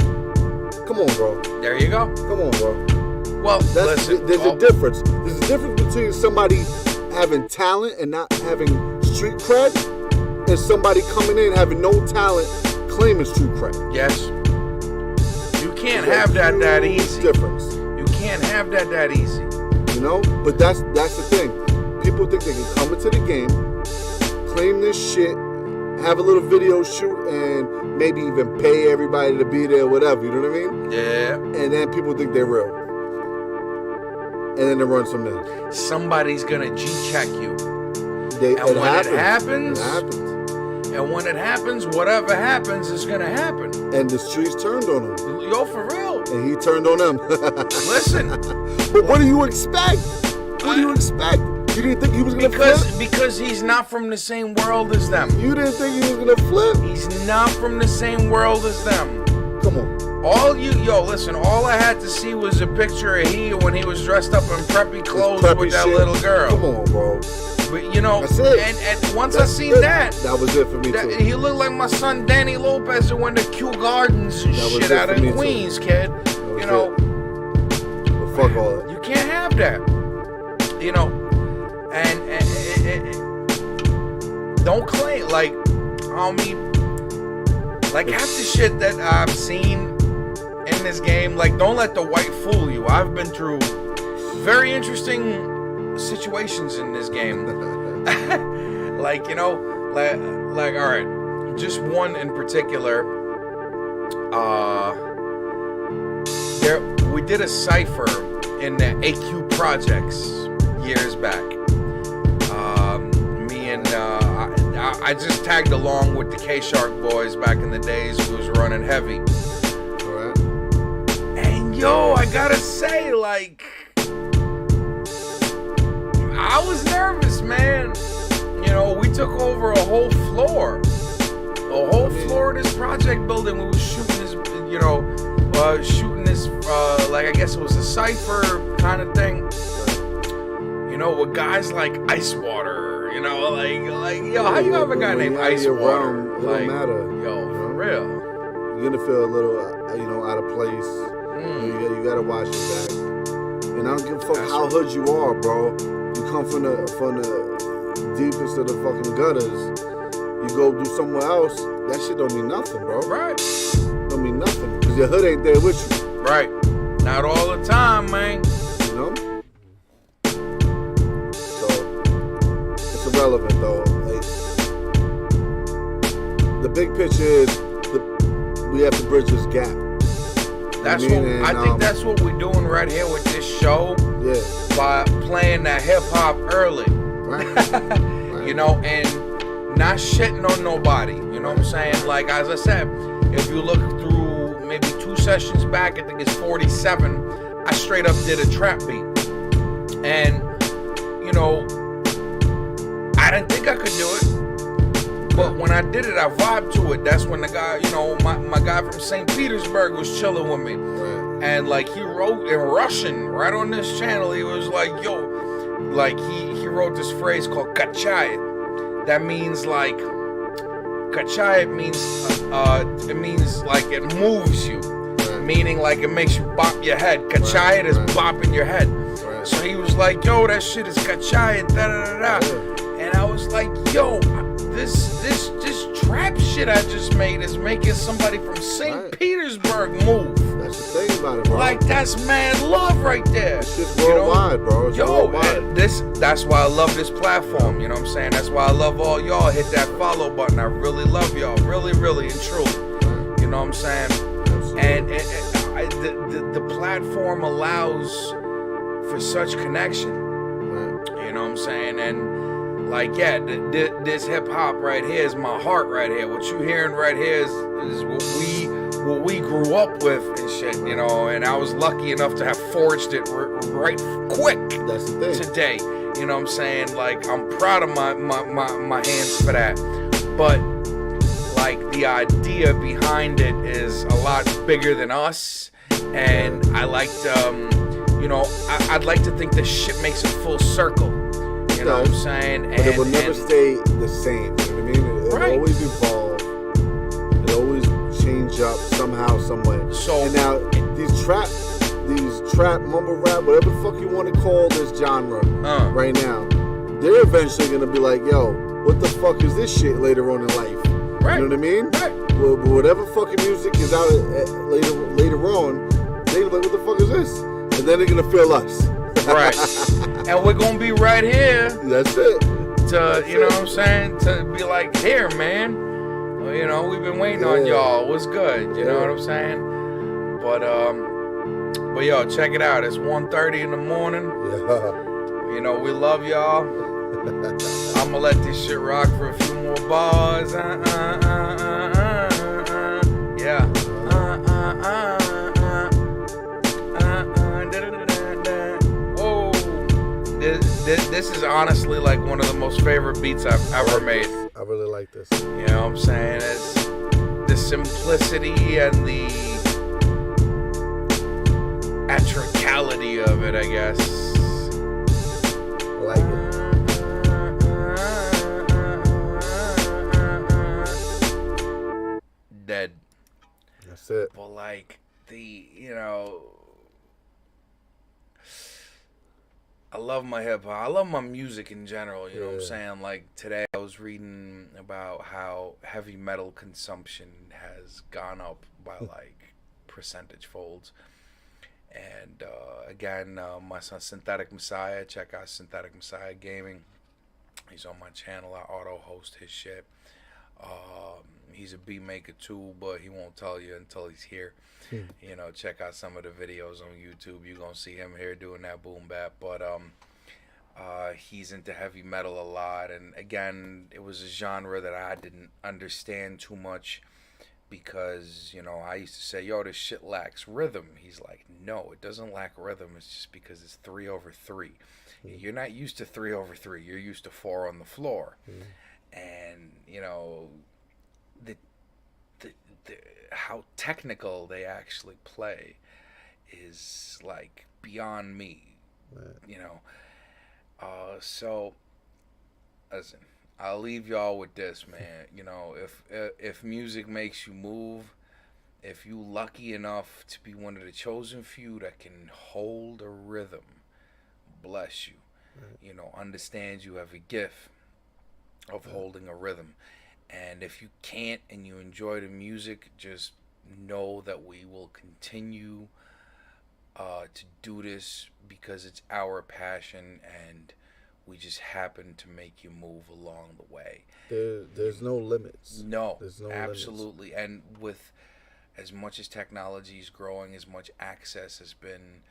Come on, bro. There you go. Come on, bro. Well, listen. There's a difference. There's a difference between somebody having talent and not having street cred, and somebody coming in having no talent claiming street cred. Yes. You can't have that easy. Difference. You can't have that easy. You know? But that's the thing. People think they can come into the game, claim this shit, have a little video shoot, and maybe even pay everybody to be there, whatever. You know what I mean? Yeah. And then people think they're real. And then they run from there. Somebody's gonna G-check you. It happens, and when it happens, whatever happens is gonna happen. And the streets turned on him. Yo, for real. And he turned on them. Listen. But what do you expect? What do you expect? You didn't think he was gonna flip? Because he's not from the same world as them. You didn't think he was gonna flip? He's not from the same world as them. Come on. Listen, all I had to see was a picture of he when he was dressed up in preppy clothes with that little girl. Come on, bro. But you know, that's it. And once I seen that was it for me too. He looked like my son Danny Lopez who went to Kew Gardens and shit out in Queens, kid. You know. But fuck all that. You can't have that. You know, and don't claim like half the shit that I've seen in this game. Like, don't let the white fool you. I've been through very interesting situations in this game. Like, you know, like all right, just one in particular. We did a cipher in the AQ Projects years back. Me and I just tagged along with the K-Shark boys back in the days. We was running heavy. yo, I gotta say, like, I was nervous, man. You know, we took over a whole floor. A whole floor of this project building. We was shooting this, you know, like, I guess it was a cypher kind of thing. You know, with guys like Ice Water. You know, like, yo, how you have a guy named Ice Water? It don't matter. Yo, for real. You're gonna feel a little, out of place. You gotta watch your back. And I don't give a fuck how hood you are, bro. You come from the deepest of the fucking gutters. You go do somewhere else, that shit don't mean nothing, bro. Right. Don't mean nothing. Because your hood ain't there with you. Right. Not all the time, man. You know? So, it's irrelevant, though. Like, the big picture is we have to bridge this gap. That's what I think. That's what we're doing right here with this show. Yeah. By playing that hip hop early. Right. You know, and not shitting on nobody. You know what I'm saying? Like, as I said, if you look through maybe 2 sessions back, I think it's 47, I straight up did a trap beat. And, you know, I didn't think I could do it. But when I did it, I vibed to it. That's when the guy, you know, my guy from St. Petersburg was chilling with me. Right. And, like, he wrote in Russian right on this channel. He was like, yo, like, he wrote this phrase called kachayet. That means, like, kachayet means, it means, like, it moves you. Right. Meaning, like, it makes you bop your head. Kachayet is bopping your head. Right. So he was like, yo, that shit is kachayet, da-da-da-da. Yeah. And I was like, yo, this trap shit I just made is making somebody from St. Petersburg move. That's the thing about it, bro. Like, that's mad love right there. It's just worldwide, bro. It's worldwide. That's why I love this platform. You know what I'm saying? That's why I love all y'all. Hit that follow button. I really love y'all. Really, really and truly. You know what I'm saying? Absolutely. And the platform allows for such connection. Right. You know what I'm saying? And, like, yeah, this hip hop right here is my heart right here. What you hearing right here is what we grew up with and shit, you know. And I was lucky enough to have forged it right quick. That's the thing. Today, you know what I'm saying? Like, I'm proud of my hands for that. But, like, the idea behind it is a lot bigger than us. And I like to, you know, I'd like to think this shit makes a full circle. You know what I'm saying? But it will never stay the same. You know what I mean? It'll always evolve. It'll always change up somehow, some way. So, and now these trap, mumble rap, whatever the fuck you want to call this genre right now, they're eventually gonna be like, yo, what the fuck is this shit later on in life? Right. You know what I mean? Right. Well, whatever fucking music is out later on, they're like, what the fuck is this? And then they're gonna feel us. Right. And we're gonna be right here. That's it. You know what I'm saying? To be like, here, man. Well, you know, we've been waiting on y'all. What's good? You know what I'm saying? But yo, check it out. It's 1:30 in the morning. Yeah. You know, we love y'all. I'm gonna let this shit rock for a few more bars. Yeah. This is honestly like one of the most favorite beats I've ever made. I really like this. You know what I'm saying? It's the simplicity and the atricality of it, I guess. I like it. Dead. That's it. But like you know, I love my hip hop. I love my music in general. You know what I'm saying? Like today, I was reading about how heavy metal consumption has gone up by like percentage folds. And again, my son Synthetic Messiah. Check out Synthetic Messiah Gaming. He's on my channel. I auto host his shit. He's a beat maker too, but he won't tell you until he's here. You know, check out some of the videos on YouTube. You're gonna see him here doing that boom bap. But he's into heavy metal a lot, and again, it was a genre that I didn't understand too much because, you know, I used to say, yo, this shit lacks rhythm. He's like, no, it doesn't lack rhythm. It's just because it's 3/3. You're not used to 3/3. You're used to 4 on the floor. And, you know, the, the, the how technical they actually play is like beyond me, you know. So, listen, I'll leave y'all with this, man. You know, if music makes you move, if you lucky enough to be one of the chosen few that can hold a rhythm, bless you. You know, understand you have a gift of holding a rhythm. And if you can't and you enjoy the music, just know that we will continue to do this because it's our passion and we just happen to make you move along the way. There's no limits. No, There's no absolutely. limits. And with as much as technology is growing, as much access has been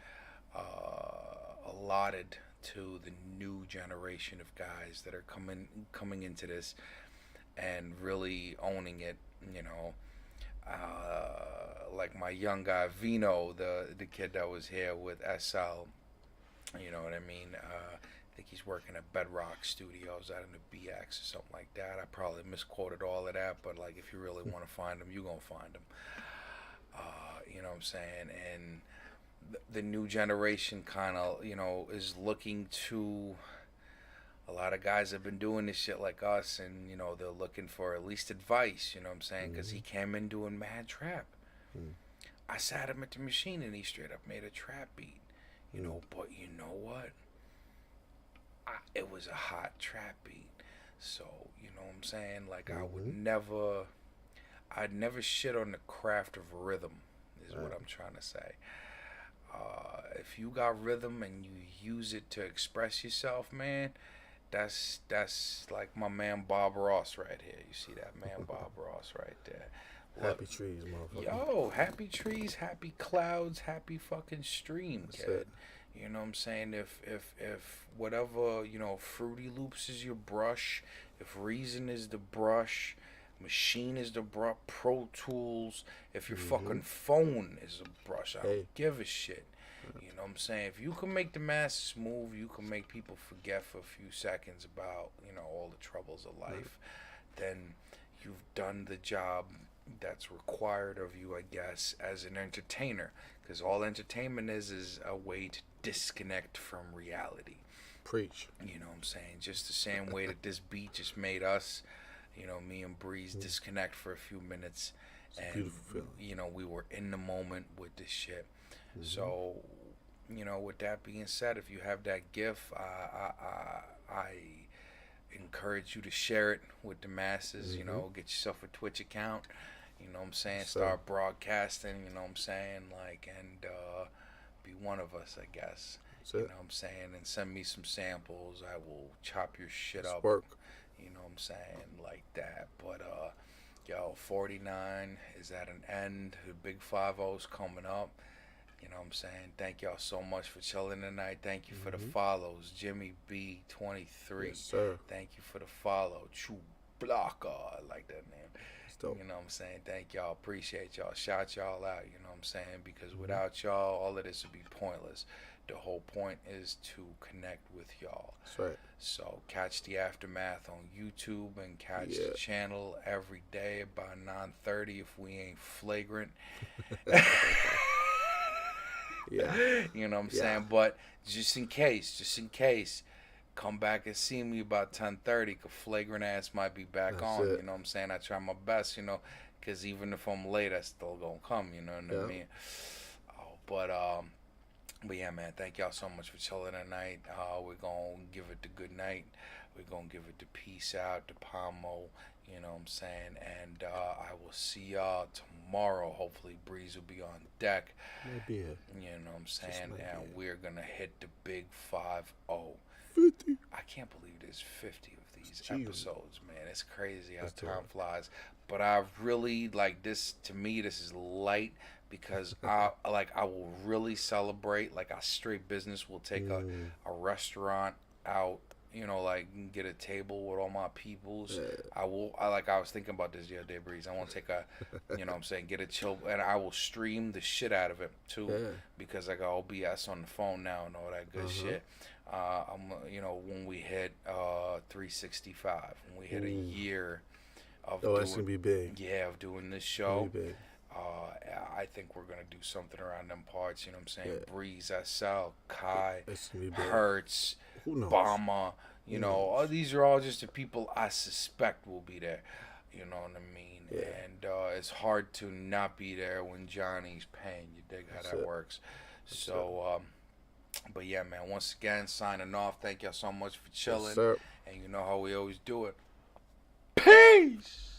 allotted to the new generation of guys that are coming into this and really owning it, you know. Like my young guy Vino, the kid that was here with SL, you know what I mean. I think he's working at Bedrock Studios out in the BX or something like that. I probably misquoted all of that, but like if you really want to find him, you're gonna find him. You know what I'm saying? And the new generation kind of, you know, is looking to. A lot of guys have been doing this shit like us, and you know they're looking for at least advice. You know what I'm saying? Because he came in doing mad trap. I sat him at the machine, and he straight up made a trap beat. You know, but you know what? It was a hot trap beat. So you know what I'm saying? Like I'd never shit on the craft of rhythm. Is what I'm trying to say. If you got rhythm and you use it to express yourself, man. That's like my man Bob Ross right here. You see that man Bob Ross right there. Happy trees, motherfucker. Yo, happy trees, happy clouds, happy fucking stream, That's kid. it. You know what I'm saying? If whatever, you know, Fruity Loops is your brush, if Reason is the brush, Machine is the brush, Pro Tools, if your fucking phone is a brush, I don't give a shit. You know what I'm saying? If you can make the masses move, you can make people forget for a few seconds about, you know, all the troubles of life, then you've done the job that's required of you, I guess, as an entertainer. Because all entertainment is a way to disconnect from reality. Preach. You know what I'm saying? Just the same way that this beat just made us, you know, me and Breeze disconnect for a few minutes. And, you know, we were in the moment with this shit. So, you know, with that being said, if you have that gift, I encourage you to share it with the masses. You know, get yourself a Twitch account. You know what I'm saying? Start broadcasting. You know what I'm saying? Like, and be one of us, I guess. You know what I'm saying? And send me some samples. I will chop your shit up. Work. You know what I'm saying? Like that. But yo, 49 is at an end. The big 5-0's coming up. You know what I'm saying? Thank y'all so much for chilling tonight. Thank you for the follows. Jimmy B 23. Yes, sir. Thank you for the follow. True Blocker. I like that name. You know what I'm saying? Thank y'all. Appreciate y'all. Shout y'all out. You know what I'm saying? Because without y'all, all of this would be pointless. The whole point is to connect with y'all. That's right. So catch the Aftermath on YouTube and catch the channel every day about 9:30 if we ain't flagrant. You know what I'm saying? But just in case, come back and see me about 10:30 because flagrant ass might be back on. You know what I'm saying? I try my best, you know, because even if I'm late, I still gonna come, you know what I mean? But yeah, man, thank y'all so much for chilling tonight. We're gonna give it the good night. We're gonna give it the peace out, the Pomo, you know what I'm saying? And I will see y'all tomorrow. Hopefully Breeze will be on deck. Maybe. You know what I'm saying? And we're gonna hit the big 5-0. 50. I can't believe there's 50 of these episodes, man. It's crazy how time flies. But I really like this. To me, this is light because I will really celebrate. Like, our straight business will take a restaurant out you know, like get a table with all my peoples. Yeah. I was thinking about this the other day, Breeze. I want to take a, you know what I'm saying, get a chill, and I will stream the shit out of it too, because I got OBS on the phone now and all that good shit. You know, when we hit 365, when we hit a year of that's gonna be big. Yeah, of doing this show. Big. I think we're gonna do something around them parts. You know what I'm saying? Breeze, SL, Kai, Hertz, Bama. You know, all these are all just the people I suspect will be there. You know what I mean? Yeah. And it's hard to not be there when Johnny's paying. You dig how that works? So, but yeah, man. Once again, signing off. Thank y'all so much for chilling. Yes, sir. And you know how we always do it. Peace.